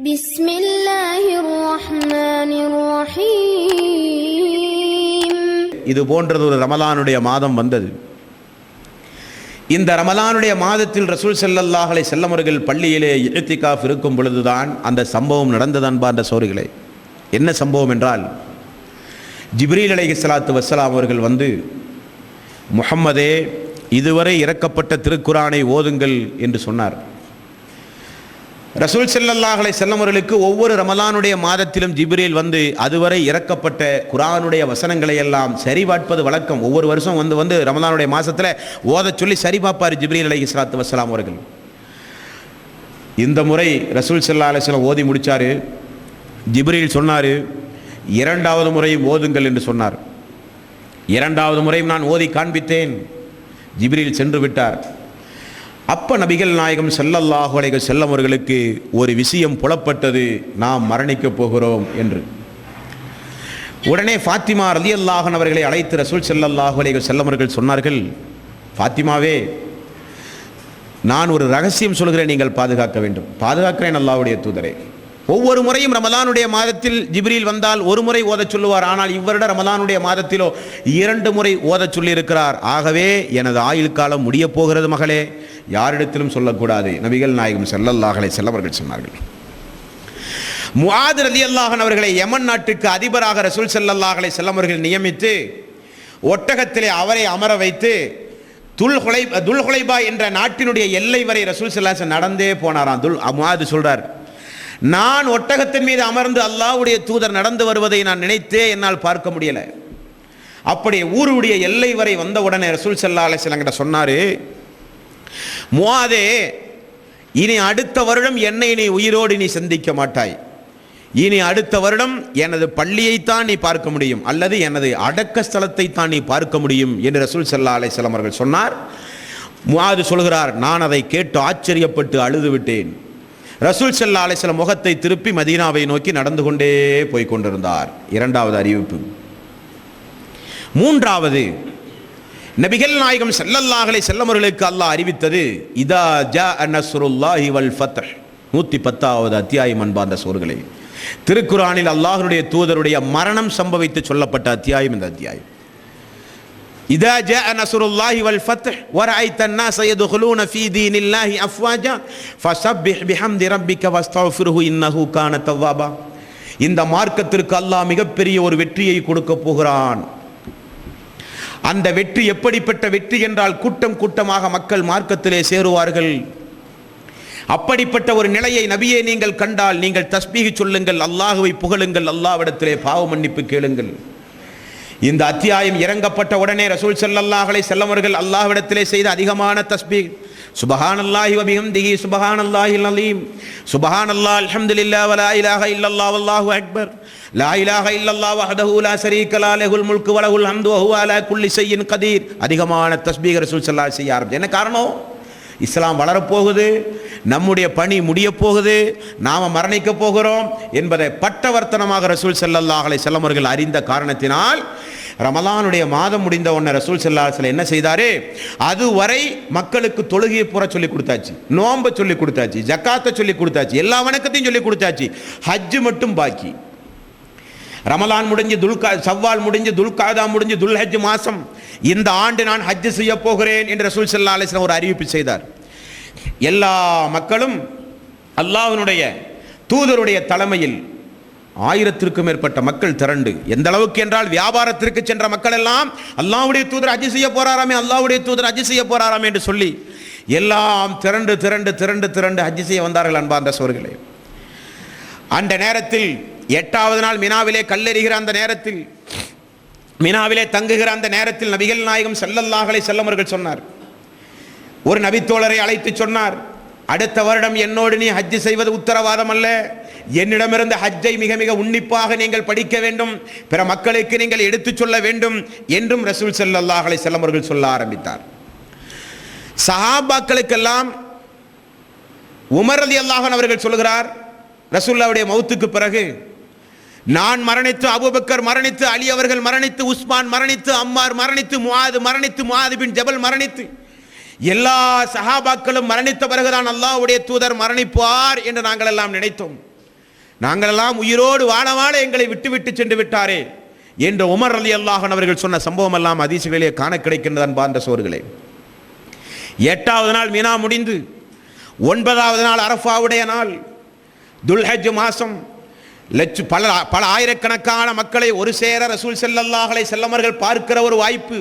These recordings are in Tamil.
பிஸ்மில்லாஹிர் ரஹ்மானிர் ரஹீம். இது போன்றது ஒரு ரமலானுடைய மாதம் வந்தது. இந்த ரமலானுடைய மாதத்தில் ரசூல் ஸல்லல்லாஹு அலைஹி வஸல்லம் அவர்கள் பள்ளியிலே இஅ்திகாஃப் இருக்கும் பொழுதுதான் அந்த சம்பவம் நடந்தது. அன்பார்ந்த சகோதரிகளே, என்ன சம்பவம் என்றால், ஜிப்ரீல் அலைஹிஸ்ஸலாத்து வஸ்ஸலாம் அவர்கள் வந்து, முஹம்மதே, இதுவரை இறக்கப்பட்ட திருக்குரானை ஓதுங்கள் என்று சொன்னார். ரசூல் ஸல்லல்லாஹு அலைஹி வஸல்லம் அவர்களுக்கு ஒவ்வொரு ரமலானுடைய மாதத்திலும் ஜிப்ரீல் வந்து அதுவரை இறக்கப்பட்ட குரானுடைய வசனங்களை எல்லாம் சரிபார்ப்பது வழக்கம். ஒவ்வொரு வருஷம் வந்து ரமலானுடைய மாதத்தில் ஓத சொல்லி சரிபார்ப்பார் ஜிப்ரீல் அலைஹிஸ்ஸலாத்து வஸ்ஸலாம் அவர்கள். இந்த முறை ரசூல் ஸல்லல்லாஹு அலைஹி வஸல்லம் ஓதி முடித்தார். ஜிப்ரீல் சொன்னார், இரண்டாவது முறையும் ஓதுங்கள் என்று சொன்னார். இரண்டாவது முறையும் நான் ஓதி காண்பித்தேன். ஜிப்ரீல் சென்று விட்டார். அப்ப நபிகள் நாயகம் ஸல்லல்லாஹு அலைஹி வஸல்லம் அவர்களுக்கு ஒரு விஷயம் புலப்பட்டது, நாம் மரணிக்கப் போகிறோம் என்று. உடனே ஃபாத்திமா ரலியல்லாஹு அன்ஹா அவர்களை அழைத்து ரசூல் ஸல்லல்லாஹு அலைஹி வஸல்லம் அவர்கள் சொன்னார்கள், ஃபாத்திமாவே, நான் ஒரு ரகசியம் சொல்கிறேன், நீங்கள் பாதுகாக்க வேண்டும். பாதுகாக்கிறேன் அல்லாஹ்வுடைய தூதரே. ஒவ்வொரு முறையும் ரமலானுடைய மாதத்தில் ஜிப்ரீல் வந்தால் ஒரு முறை ஓதச் சொல்லுவார். ஆனால் இவ்வருட ரமலானுடைய மாதத்திலோ 2 முறை ஓதச் சொல்லியிருக்கிறார். ஆகவே எனது ஆயுள் காலம் முடிய போகிறது மகளே, யாரிடத்திலும் சொல்லக்கூடாது. நபிகள் நாயகம் ஸல்லல்லாஹு அலைஹி வஸல்லம் அவர்கள் சொன்னார்கள். முஆத் ரலியல்லாஹு அன்ஹு அவர்களை யமன் நாட்டுக்கு அதிபராக ரசூல் ஸல்லல்லாஹு அலைஹி வஸல்லம் அவர்கள் நியமித்து ஒட்டகத்திலே அவரை அமர வைத்து துல்ஹுலைபா என்ற நாட்டினுடைய எல்லை வரை ரசூல் ஸல்லல்லாஹு அலைஹி வஸல்லம் நடந்தே போனாராம். முஆத் சொல்றார், நான் ஒட்டகத்தின் மீது அமர்ந்து அல்லாஹ்வுடைய தூதர் நடந்து வருவதை நான் நினைத்தே என்னால் பார்க்க முடியல. அப்படி ஊருடைய எல்லை வரை வந்த உடனே ரசூல் ஸல்லல்லாஹு அலைஹி வஸல்லம் கிட்ட சொன்னாரு, முஆதே, இனி அடுத்த வருடம் என்னை நீ உயிரோடு நீ சந்திக்க மாட்டாய். இனி அடுத்த வருடம் எனது பள்ளியைத்தான் நீ பார்க்க முடியும், அல்லது எனது அடக்க ஸ்தலத்தை தான் நீ பார்க்க முடியும் என்று ரசூல் ஸல்லல்லாஹு அலைஹி வஸல்லம் அவர்கள் சொன்னார். முஆத் சொல்கிறார், நான் அதை கேட்டு ஆச்சரியப்பட்டு அழுது விட்டேன். ரசூல் ஸல்லல்லாஹு அலைஹி வஸல்லம் முகத்தை திருப்பி மதீனாவை நோக்கி நடந்து கொண்டே போய் கொண்டிருந்தார். இரண்டாவது அறிவிப்பு. மூன்றாவது, நபிகள் நாயகம் ஸல்லல்லாஹு அலைஹி வஸல்லம் அவர்களுக்கு அல்லாஹ் அறிவித்தது, இதா ஜாஅ நஸ்ருல்லாஹி வல் ஃபத்ஹ். 110வது அத்தியாயம். அன்பார்ந்த சகோதரர்களே, திருக்குர்ஆனில் அல்லாஹ்வுடைய தூதருடைய மரணம் சம்பவித்து சொல்லப்பட்ட அத்தியாயம் இந்த அத்தியாயம். இதா ஜாஅ நஸ்ருல்லாஹி வல் ஃபத்ஹ் வரஅய்த அன்-நாஸ யதுகுலூன ஃபீ தீனில்லாஹி அஃப்வாஜா ஃபஸப்பிஹ் பிஹம்தி ரப்பிக வஸ்தக்ஃபிர்ஹு இன்னஹு கான தவ்வாபா. இந்த மார்க்கத்திற்கு அல்லாஹ் மிகப்பெரிய ஒரு வெற்றியை கொடுக்க போகிறான். அந்த வெற்றி எப்படிப்பட்ட வெற்றி என்றால், கூட்டம் கூட்டமாக மக்கள் மார்க்கத்திலே சேருவார்கள். அப்படிப்பட்ட ஒரு நிலையை நபியே நீங்கள் கண்டால் நீங்கள் தஸ்பீஹ் சொல்லுங்கள், அல்லாஹ்வை புகழுங்கள், அல்லாஹ்விடத்திலே பாவ மன்னிப்பு கேளுங்கள். இந்த அத்தியாயம் இறங்கப்பட்ட உடனே ரசூல் ஸல்லல்லாஹு அலைஹி வஸல்லம் அவர்கள் அல்லாஹ்விடத்திலே செய்த அதிகமான தஸ்பீஹ், சுப்ஹானல்லாஹி வ பிஹம்திஹி சுப்ஹானல்லாஹில் அலீம், சுப்ஹானல்லாஹ் அல்ஹம்துலில்லாஹ் வ லா இலாஹ இல்லல்லாஹ் வல்லாஹு அக்பர், லா இலாஹ இல்லல்லாஹ் வஹ்தஹு லா ஷரீக லஹு லஹுல் முல்கு வ லஹுல் ஹம்து வ ஹுவ அலா குல்லி ஷைஇன் கதீர். அதிகமான தஸ்பீஹ் ரசூல் ஸல்லல்லாஹு அலைஹி வஸல்லம் செய்ய. என்ன காரணம்? இஸ்லாம் வளரப்போகுது, நம்முடைய பணி முடிய போகுது, நாம மரணிக்க போகிறோம் என்பதை பட்டவர்த்தனமாக ரசூல் ஸல்லல்லாஹு அலைஹி வஸல்லம் அவர்கள் அறிந்த காரணத்தினால் ரமலானுடைய மாதம் முடிந்த உடனே ரசூல் ஸல்லல்லாஹு அலைஹி வஸல்லம் என்ன செய்தாரு, அதுவரை மக்களுக்கு தொழுகையை பூரா சொல்லி கொடுத்தாச்சு, நோன்பை சொல்லி கொடுத்தாச்சு, ஜக்காத்தை சொல்லி கொடுத்தாச்சு, எல்லா வணக்கத்தையும் சொல்லி கொடுத்தாச்சு. ஹஜ் மட்டும் பாக்கி. ரமலான் முடிஞ்சு சவ்வால் முடிஞ்சு துல்காதா முடிஞ்சு துல்ஹஜ் மாசம், இந்த ஆண்டு நான் ஹஜ் செய்ய போகிறேன் என்று ரசூல் ஸல்லல்லாஹு அலைஹி வஸல்லம் ஒரு அறிவிப்பு செய்தார். எல்லா மக்களும் அல்லாஹ்வினுடைய தூதருடைய தலைமையில் 1000க்கும் மேற்பட்ட மக்கள் திரண்டு, எந்த அளவுக்கு என்றால் வியாபாரத்திற்கு சென்ற மக்கள் எல்லாம் அல்லாஹ்வுடைய தூதர் ஹஜ் செய்ய போறாராமே, அல்லாஹ்வுடைய தூதர் ஹஜ் செய்ய போறாராமே என்று சொல்லி எல்லாம் திரண்டு திரண்டு திரண்டு திரண்டு ஹஜ் செய்ய வந்தார்கள். அன்பார்ந்த சகோதரர்களே, அந்த நேரத்தில் 8வது நாள் மினாவிலே கல்லெறிகிற அந்த நேரத்தில், மினாவிலே தங்குகிற அந்த நேரத்தில் நபிகள் நாயகம் ஸல்லல்லாஹு அலைஹி வஸல்லம் அவர்கள் சொன்னார், ஒரு நபித்தோழரை அழைத்து சொன்னார், அடுத்த வருடம் என்னோடு நீ ஹஜ் செய்வது உத்தரவாதம் அல்ல, என்னிடமிருந்து ஹஜ்ஜை மிக மிக உன்னிப்பாக நீங்கள் படிக்க வேண்டும், பிற மக்களுக்கு நீங்கள் எடுத்துச் சொல்ல வேண்டும் என்றும் ரசூல் ஸல்லல்லாஹு அலைஹி வஸல்லம் அவர்கள் சொல்ல ஆரம்பித்தார். சஹாபாக்களுக்கெல்லாம் உமர் ரலியல்லாஹு அன்ஹு அவர்கள் சொல்கிறார், ரசூலுல்லாஹ்வுடைய மௌத்துக்கு பிறகு நான் மரணித்து, அபூபக்கர் மரணித்து, அலி அவர்கள் மரணித்து, உஸ்மான் மரணித்து, அம்மார் மரணித்து, முஆது பின் ஜபல் மரணித்து, எல்லா சஹாபாக்களும் மரணித்த பிறகுதான் அல்லாஹ்வுடைய தூதர் மரணிப்பார் என்று நாங்கள் எல்லாம் நினைத்தோம். நாங்களெல்லாம் உயிரோடு வாழ வாழ எங்களை விட்டு சென்று விட்டாரே என்று உமர் ரலியல்லாஹு அன்ஹு அவர்கள் சொன்ன சம்பவம் எல்லாம் ஹதீஸ்களிலே காண கிடைக்கின்றது அன்பார்ந்த சோர்களே. 8வது நாள் மினா முடிந்து 9வது நாள் அரஃபாவுடைய நாள், துல்ஹஜ் மாசம், பல ஆயிரக்கணக்கான மக்களை ஒரு சேர ரசூல் ஸல்லல்லாஹு அலைஹி வஸல்லம் அவர்கள் பார்க்கிற ஒரு வாய்ப்பு.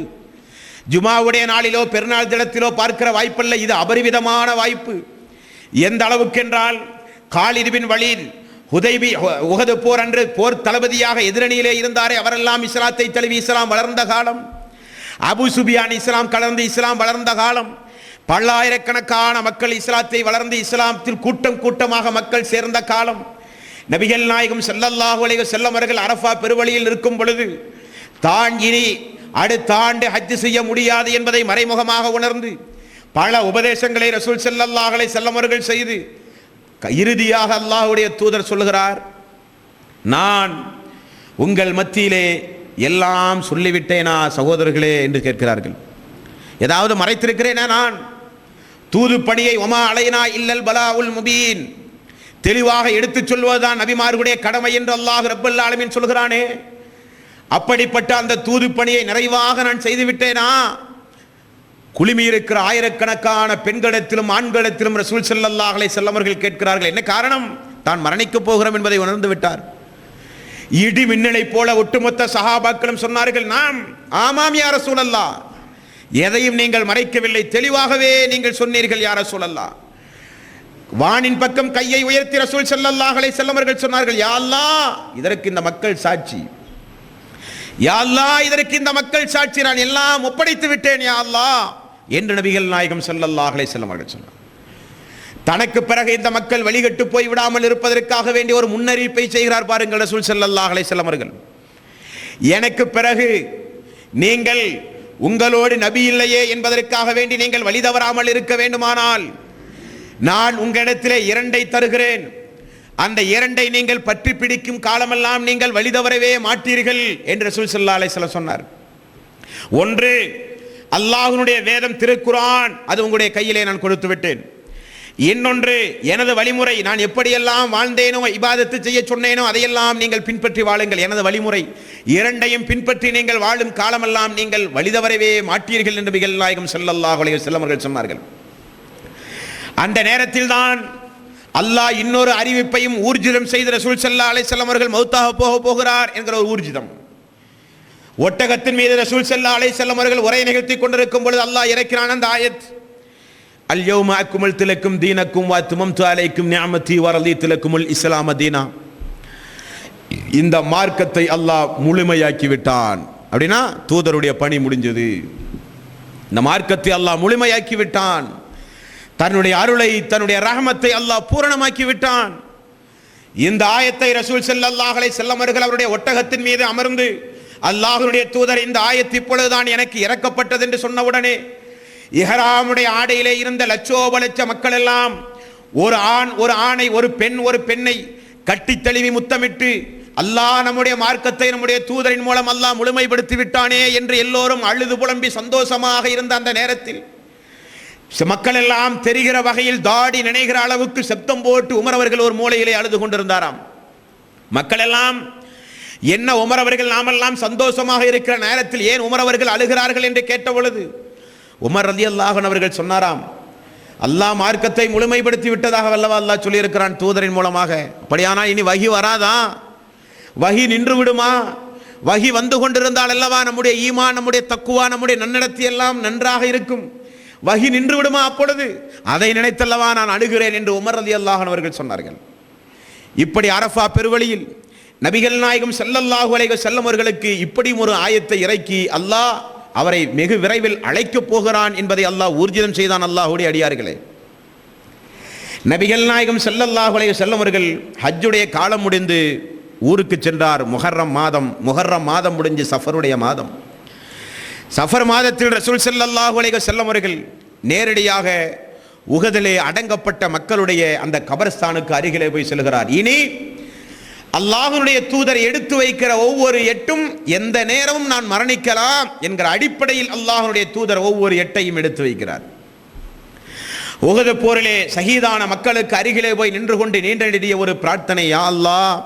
ஜுமாவுடைய நாளிலோ பெருநாள் தினத்திலோ பார்க்கிற வாய்ப்பல்ல, இது அபரிவிதமான வாய்ப்பு. எந்த அளவுக்கு என்றால், காலித் பின் வலீத் உஹது போர் அன்று போர் தளபதியாக எதிரணியிலே இருந்தாரே, அவரெல்லாம் இஸ்லாத்தை தழுவி இஸ்லாம் வளர்ந்த காலம். அபு சுபியான் இஸ்லாம் கலந்து இஸ்லாம் வளர்ந்த காலம். பல்லாயிரக்கணக்கான மக்கள் இஸ்லாத்தை வளர்ந்து இஸ்லாத்தில் கூட்டம் கூட்டமாக மக்கள் சேர்ந்த காலம். நபிகள் நாயகம் ஸல்லல்லாஹு அலைஹி வஸல்லம் அவர்கள் அரஃபா பெருவழியில் இருக்கும் பொழுது தான் இனி அடுத்த ஆண்டு ஹஜ் செய்ய முடியாது என்பதை மறைமுகமாக உணர்ந்து பல உபதேசங்களை ரசூல் ஸல்லல்லாஹு அலைஹி வஸல்லம் அவர்கள் செய்து இறுதியாக அல்லாஹ்வுடைய தூதர் சொல்லுகிறார், நான் உங்கள் மத்தியிலே எல்லாம் சொல்லிவிட்டேனா சகோதரர்களே என்று கேட்கிறார்கள். ஏதாவது மறைத்திருக்கிறேனா? நான் தூது பணியை ஒமா அலைனா இல்லல் பலாஉல் முபீன், தெளிவாக எடுத்துச் சொல்வதுதான் நபிமார்களுடைய கடமை என்று அல்லாஹ் ரப்பல் ஆலமீன் சொல்கிறானே. அப்படிப்பட்ட அந்த தூது பணியை நிறைவாக நான் செய்து விட்டேனா? குழுமி இருக்கிற ஆயிரக்கணக்கான பெண்களிடத்திலும் ஆண்களிடத்திலும் ரசூல் ஸல்லல்லாஹு அலைஹி வஸல்லம் அவர்கள் கேட்கிறார்கள். என்ன காரணம்? தான் மரணிக்கப் போகிறோம் என்பதை உணர்ந்து விட்டார். இடி மின்னலை போல ஒட்டுமொத்த சஹாபாக்களும் சொன்னார்கள், நாம் ஆமாம் யா ரசூலல்லாஹ், எதையும் நீங்கள் மறைக்கவில்லை, தெளிவாகவே நீங்கள் சொன்னீர்கள் யா ரசூலல்லாஹ். வானின் பக்கம் கையை உயர்த்தி ரசூல் ஸல்லல்லாஹு அலைஹி வஸல்லம் அவர்கள் சொன்னார்கள், யா அல்லாஹ், இதற்கு இந்த மக்கள் சாட்சி, யா அல்லாஹ், இதற்கு இந்த மக்கள் சாட்சி, நான் எல்லாம் ஒப்படைத்து விட்டேன் யா அல்லாஹ் என்று நபிகள் நாயகம் ஸல்லல்லாஹு அலைஹி வஸல்லம் அவர்கள் சொன்னார். தனக்கு பிறகு இந்த மக்கள் வழிகட்டு போய் விடாமல் இருப்பதற்காக வேண்டிய ஒரு முன்னறிவிப்பை செய்கிறார் பாருங்கள் ரசூல் ஸல்லல்லாஹு அலைஹி வஸல்லம் அவர்கள். எனக்கு பிறகு நீங்கள் உங்களோடு நபி இல்லையே என்பதற்காக வேண்டி நீங்கள் வழி தவறாமல் இருக்க வேண்டுமானால் நான் உங்களிடத்திலே 2 தருகிறேன். அந்த 2 நீங்கள் பற்றி பிடிக்கும் காலமெல்லாம் நீங்கள் வழி தவறவே மாட்டீர்கள் என்று ரசூல் ஸல்லல்லாஹு அலைஹி வஸல்லம் சொன்னார். ஒன்று, அல்லாஹ்வுடைய வேதம் திருக்குர்ஆன், அது உங்களுடைய கையிலே நான் கொடுத்து விட்டேன். இன்னொன்று, எனது வழிமுறை, நான் எப்படியெல்லாம் வாழ்ந்தேனோ இபாதத்து செய்ய சொன்னேனோ அதையெல்லாம் நீங்கள் பின்பற்றி வாழுங்கள், எனது வழிமுறை. 2ஐயும் பின்பற்றி நீங்கள் வாழும் காலமெல்லாம் நீங்கள் வழிதவறவே மாட்டீர்கள் என்று நபிகள் நாயகம் ஸல்லல்லாஹு அலைஹி வஸல்லம் அவர்கள் சொன்னார்கள். அந்த நேரத்தில் தான் அல்லாஹ் இன்னொரு அறிவிப்பையும் ஊர்ஜிதம் செய்து ரசூல் ஸல்லல்லாஹு அலைஹி வஸல்லம் அவர்கள் மௌத்தாக போகிறார் என்கிற ஒரு ஊர்ஜிதம். ஒட்டகத்தின் மீது ரசூல் ஸல்லல்லாஹு அலைஹி வஸல்லம் அவர்கள் உரை நிகழ்த்தி கொண்டிருக்கும் பொழுது அல்லாஹ் இறக்கினான் அந்த ஆயத், அல் யௌம அக்மல்து லக்கும் தீனக்கும் வ அத்மம்து அலைக்கும் நிஅமதி வ ரதீது லக்குமுல் இஸ்லாம தீனா. இந்த மார்க்கத்தை அல்லாஹ் முழுமையாக்கி விட்டான். அப்படின்னா தூதருடைய பணி முடிஞ்சது. இந்த மார்க்கத்தை அல்லாஹ் முழுமையாக்கி விட்டான். தன்னுடைய அருளை, தன்னுடைய ரஹமத்தை அல்லாஹ் பூரணமாக்கி விட்டான். இந்த ஆயத்தை ரசூல் ஸல்லல்லாஹு அலைஹி வஸல்லம் அவர்கள் அவருடைய ஒட்டகத்தின் மீது அமர்ந்து, அல்லாஹ்வுடைய தூதர், இந்த ஆயத்து இப்பொழுதுதான் எனக்கு இறக்கப்பட்டது என்று சொன்னவுடனே இஹ்ராமுடைய ஆடையிலே இருந்த லட்சோப லட்ச மக்கள் எல்லாம் ஒரு ஆணை ஒரு பெண்ணை கட்டி தழுவி முத்தமிட்டு, அல்லாஹ் நம்முடைய மார்க்கத்தை நம்முடைய தூதரின் மூலம் அல்லாஹ் முழுமைப்படுத்தி விட்டானே என்று எல்லோரும் அழுது புலம்பி சந்தோஷமாக இருந்த அந்த நேரத்தில் மக்கள் எல்லாம் தெரிகிற வகையில் தாடி நினைகிற அளவுக்கு சப்தம் போட்டு உமர் அவர்கள் ஒரு மூலையிலே அழுது கொண்டிருந்தாராம். மக்கள் எல்லாம் என்ன உமர் அவர்கள் நாமெல்லாம் சந்தோஷமாக இருக்கிற நேரத்தில் ஏன் உமர் அவர்கள் அழுகிறார்கள் என்று கேட்ட பொழுது உமர் ரலியல்லாஹு அன்ஹு அவர்கள் சொன்னாராம், அல்லாஹ் மார்க்கத்தை முழுமைப்படுத்தி விட்டதாக வல்லவா அல்லாஹ் சொல்லியிருக்கிறான் தூதரின் மூலமாக. அப்படியானால் இனி வஹி வராதா? வஹி நின்று விடுமா? வஹி வந்து கொண்டிருந்தால் அல்லவா நம்முடைய ஈமான், நம்முடைய தக்குவா, நம்முடைய நன்னடத்தை எல்லாம் நன்றாக இருக்கும். வஹி நின்று விடுமா அப்பொழுது? அதை நினைத்தல்லவா நான் அழுகிறேன் என்று உமர் ரலியல்லாஹு அன்ஹு அவர்கள் சொன்னார்கள். இப்படி அரஃபா பெருவழியில் நபிகள் நாயகம் ஸல்லல்லாஹு அலைஹி வஸல்லம் அவர்களுக்கு இப்படி ஒரு ஆயத்தை இறக்கி அல்லாஹ் அவரை வெகு விரைவில் அழைக்கப் போகிறான் என்பதை அல்லாஹ் ஊர்ஜிதம் செய்தான். அல்லாஹ்வுடைய அடியார்களே, நபிகள் நாயகம் ஸல்லல்லாஹு அலைஹி வஸல்லம் அவர்கள் ஹஜ்ஜுடைய காலம் முடிந்து ஊருக்கு சென்றார். முஹர்ரம் மாதம் முடிஞ்சு சஃபருடைய மாதம். சஃபர் மாதத்தில் ரசூல் ஸல்லல்லாஹு அலைஹி வஸல்லம் அவர்கள் நேரடியாக உஹதிலே அடங்கப்பட்ட மக்களுடைய அந்த கபர்ஸ்தானுக்கு அருகிலே போய் செல்கிறார். இனி அல்லாஹ்வுடைய தூதர் எடுத்து வைக்கிற ஒவ்வொரு எட்டும் எந்த நேரமும் நான் மரணிக்கலாம் என்கிற அடிப்படையில் அல்லாஹ்வுடைய தூதர் ஒவ்வொரு எட்டையும் எடுத்து வைக்கிறார். உஹது போரிலே ஷஹீதான மக்களுக்கு அருகிலே போய் நின்று கொண்டு நீண்டெழுதிய ஒரு பிரார்த்தனை, யா அல்லாஹ்,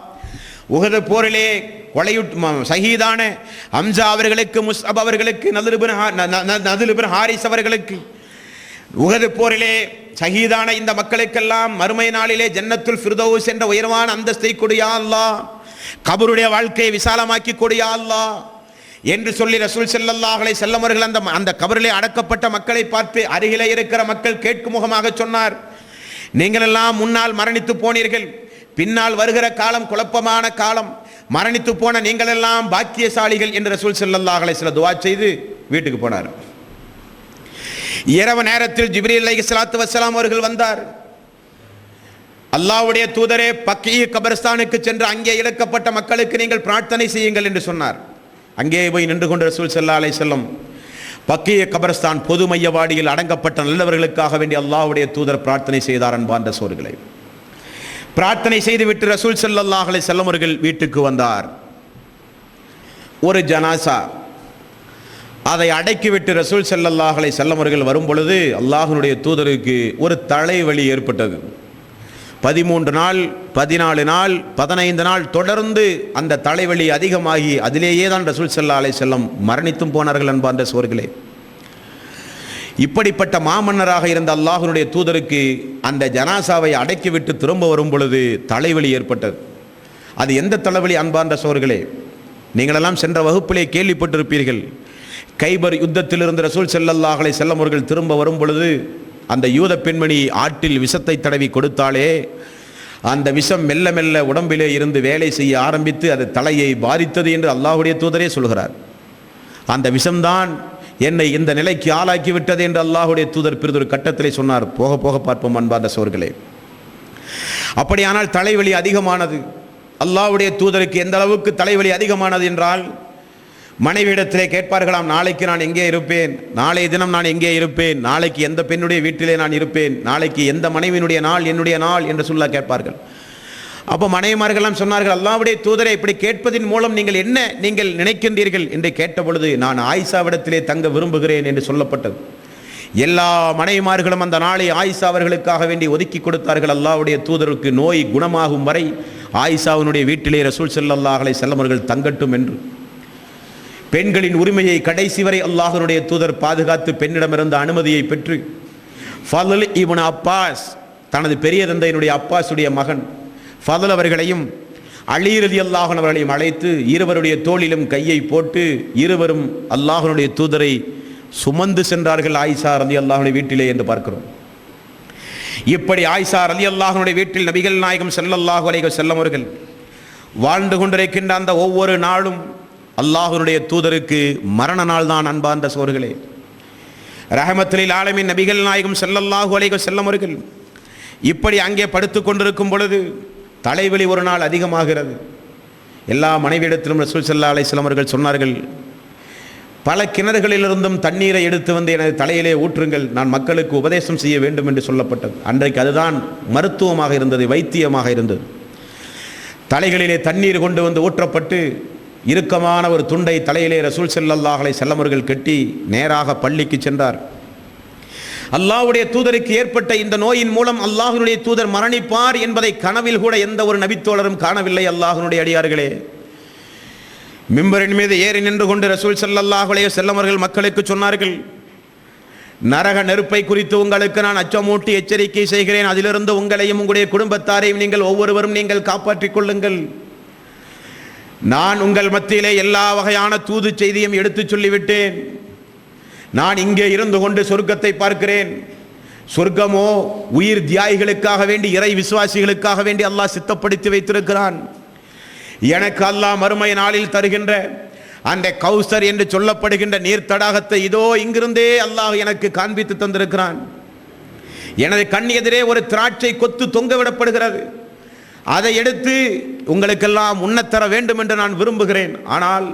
உஹது போரிலே ஷஹீதான ஹம்சா அவர்களுக்கு, முஸ்அப் அவர்களுக்கு, நதுல் இப்னு ஹாரிஸ் அவர்களுக்கு, உஹது போரிலே ஷஹீதான இந்த மக்களுக்கெல்லாம் மறுமை நாளிலே ஜன்னத்துல் ஃபிர்தௌஸ் என்ற உயர்வான அந்தஸ்தை கொடு யா அல்லாஹ், கபருடைய வாழ்க்கையை விசாலமாக்கி கொடு யா அல்லாஹ் என்று சொல்லி ரசூல் ஸல்லல்லாஹு அலைஹி வஸல்லம் அவர்கள் அந்த கபரிலே அடக்கப்பட்ட மக்களை பார்த்து அருகிலே இருக்கிற மக்கள் கேட்கும் முகமாக சொன்னார், நீங்கள் எல்லாம் முன்னால் மரணித்து போனீர்கள், பின்னால் வருகிற காலம் குழப்பமான காலம், மரணித்து போன நீங்கள் எல்லாம் பாக்கியசாலிகள் என்று ரசூல் ஸல்லல்லாஹு அலைஹி வஸல்லம் துஆ செய்து வீட்டுக்கு போனார். இரவு நேரத்தில் ஜிப்ரீல் அலைஹிஸ்ஸலாத்து வஸ்ஸலாம் அவர்கள் வந்தார். அல்லாஹ்வுடைய தூதரே, பக்கீ கபர்ஸ்தானுக்கு சென்று அங்கே இறக்கப்பட்ட மக்களுக்கு நீங்கள் பிரார்த்தனை செய்யுங்கள் என்று சொன்னார். அங்கே போய் நின்று கொண்டு ரசூல் ஸல்லல்லாஹு அலைஹி வஸல்லம் பக்கீ கபர்ஸ்தான் பொது மையவாடியில் அடங்கப்பட்ட நல்லவர்களுக்காக வேண்டி அல்லாஹ்வுடைய தூதர் பிரார்த்தனை செய்தார். அன்பார்ந்த சோர்களே, பிரார்த்தனை செய்துவிட்டு ரசூல் ஸல்லல்லாஹு அலைஹி வஸல்லம் அவர்கள் வீட்டுக்கு வந்தார். ஒரு ஜனாசா, அதை அடக்கிவிட்டு ரசூல் ஸல்லல்லாஹு அலைஹி வஸல்லம் அவர்கள் வரும் பொழுது அல்லாஹ்வுடைய தூதருக்கு ஒரு தலைவலி ஏற்பட்டது. 13 நாள் 14 நாள் 15 நாள் தொடர்ந்து அந்த தலைவலி அதிகமாகி அதிலேயே தான் ரசூல் ஸல்லல்லாஹு அலைஹி வஸல்லம் மரணித்தும் போனார்கள். அன்பார்ந்த சோர்களே, இப்படிப்பட்ட மாமன்னராக இருந்த அல்லாஹ்வுடைய தூதருக்கு அந்த ஜனாசாவை அடக்கிவிட்டு திரும்ப வரும் பொழுது தலைவலி ஏற்பட்டது. அது எந்த தலைவலி அன்பார்ந்த சோர்களே? நீங்களெல்லாம் சென்ற வகுப்பிலே கேள்விப்பட்டிருப்பீர்கள். கைபர் யுத்தத்திலிருந்து ரசூல் ஸல்லல்லாஹு அலைஹி வஸல்லம் அவர்கள் திரும்ப வரும் பொழுது அந்த யூத பெண்மணி ஆட்டில் விஷத்தை தடவி கொடுத்தாலே, அந்த விஷம் மெல்ல மெல்ல உடம்பிலே இருந்து வேலை செய்ய ஆரம்பித்து அது தலையை பாதித்தது என்று அல்லாஹ்வுடைய தூதரே சொல்கிறார். அந்த விஷம்தான் என்னை இந்த நிலைக்கு ஆளாக்கி விட்டது என்று அல்லாஹ்வுடைய தூதர் பிறிதொரு கட்டத்திலே சொன்னார். போக போக பார்ப்போம் அன்பார்ந்த சோர்களே. அப்படியானால் தலைவலி அதிகமானது. அல்லாஹ்வுடைய தூதருக்கு எந்த அளவுக்கு தலைவலி அதிகமானது என்றால், மனைவியிடத்திலே கேட்பார்களாம், நாளைக்கு நான் எங்கே இருப்பேன், நாளைய தினம் நான் எங்கே இருப்பேன், நாளைக்கு எந்த பெண்ணுடைய வீட்டிலே நான் இருப்பேன், நாளைக்கு எந்த மனைவியினுடைய நாள் என்னுடைய நாள் என்று சொல்ல கேட்பார்கள். அப்போ மனைவிமார்கள்லாம் சொன்னார்கள், அல்லாஹ்வுடைய தூதரை இப்படி கேட்பதின் மூலம் நீங்கள் என்ன நீங்கள் நினைக்கின்றீர்கள் என்று கேட்ட பொழுது, நான் ஆயிஷாவிடத்திலே தங்க விரும்புகிறேன் என்று சொல்லப்பட்டது. எல்லா மனைவிமார்களும் அந்த நாளை ஆயிஷா அவர்களுக்காக வேண்டி ஒதுக்கி கொடுத்தார்கள். அல்லாஹ்வுடைய தூதருக்கு நோய் குணமாகும் வரை ஆயிஷாவினுடைய வீட்டிலே ரசூல் ஸல்லல்லாஹு அலைஹி வஸல்லம் அவர்கள் தங்கட்டும் என்று. பெண்களின் உரிமையை கடைசி வரை அல்லாஹ்வுடைய தூதர் பாதுகாத்து பெண்ணிடமிருந்த அனுமதியை பெற்று ஃபதுல் இப்னு அப்பாஸ், தனது பெரிய தந்தையினுடைய அப்பாஸுடைய மகன் ஃபதுல் அவர்களையும் அலி ரலியல்லாஹு அன்ஹு அவர்களையும் அழைத்து இருவருடைய தோளிலும் கையை போட்டு இருவரும் அல்லாஹ்வுடைய தூதரை சுமந்து சென்றார்கள் ஆயிஷா ரலியல்லாஹு அன்ஹா வீட்டிலே என்று பார்க்கிறோம். இப்படி ஆயிஷா ரலியல்லாஹு அன்ஹா வீட்டில் நபிகள் நாயகம் ஸல்லல்லாஹு அலைஹி வஸல்லம் அவர்கள் வாழ்ந்து கொண்டிருக்கின்ற அந்த ஒவ்வொரு நாளும் அல்லாஹ்வுடைய தூதருக்கு மரண நாள் தான். அன்பார்ந்த சோர்களே, ரஹமத்துல் ஆலமீன் நபிகள் நாயகம் ஸல்லல்லாஹு அலைஹி வஸல்லம் அவர்கள் இப்படி அங்கே படுத்து கொண்டிருக்கும் பொழுது தலைவலி ஒரு நாள் அதிகமாகிறது. எல்லா மனைவியிடத்திலும் ரசூல் ஸல்லல்லாஹு அலைஹி வஸல்லம் அவர்கள் சொன்னார்கள், பல கிணறுகளிலிருந்தும் தண்ணீரை எடுத்து வந்து எனது தலையிலே ஊற்றுங்கள், நான் மக்களுக்கு உபதேசம் செய்ய வேண்டும் என்று சொல்லப்பட்டது. அன்றைக்கு அதுதான் மருத்துவமாக இருந்தது, வைத்தியமாக இருந்தது. தலைகளிலே தண்ணீர் கொண்டு வந்து ஊற்றப்பட்டு இறுக்கமான ஒரு துண்டை தலையிலே ரசூல் ஸல்லல்லாஹு அலைஹி வஸல்லம் அவர்கள் கட்டி நேராக பள்ளிக்கு சென்றார். அல்லாஹ்வுடைய தூதருக்கு ஏற்பட்ட இந்த நோயின் மூலம் அல்லாஹ்வுடைய தூதர் மரணிப்பார் என்பதை கனவில் கூட எந்த ஒரு நபித்தோழரும் காணவில்லை. அல்லாஹ்வுடைய அடியார்களே, மிம்பரின் மீது ஏறி நின்று கொண்டு ரசூல் ஸல்லல்லாஹு அலைஹி வஸல்லம் அவர்கள் மக்களுக்கு சொன்னார்கள், நரக நெருப்பை குறித்து உங்களுக்கு நான் அச்சமூட்டி எச்சரிக்கை செய்கிறேன். அதிலிருந்து உங்களையும் உங்களுடைய குடும்பத்தாரையும் நீங்கள் ஒவ்வொருவரும் நீங்கள் காப்பாற்றிக் கொள்ளுங்கள். நான் உங்கள் மத்தியிலே எல்லா வகையான தூது செய்தியும் எடுத்து சொல்லிவிட்டேன். நான் இங்கே இருந்து கொண்டு சொர்க்கத்தை பார்க்கிறேன். சொர்க்கமோ உயிர் தியாகிகளுக்காக வேண்டி, இறை விசுவாசிகளுக்காக வேண்டி அல்லாஹ் சித்தப்படுத்தி வைத்திருக்கிறான். எனக்கு அல்லாஹ் மறுமை நாளில் தருகின்ற அந்த கௌசர் என்று சொல்லப்படுகின்ற நீர் தடாகத்தை இதோ இங்கிருந்தே அல்லாஹ் எனக்கு காண்பித்து தந்திருக்கிறான். எனது கண் எதிரே ஒரு திராட்சை கொத்து தொங்க விடப்படுகிறது. அதை எடுத்து உங்களுக்கெல்லாம் உண்ணத்தர வேண்டும் என்று நான் விரும்புகிறேன். ஆனால்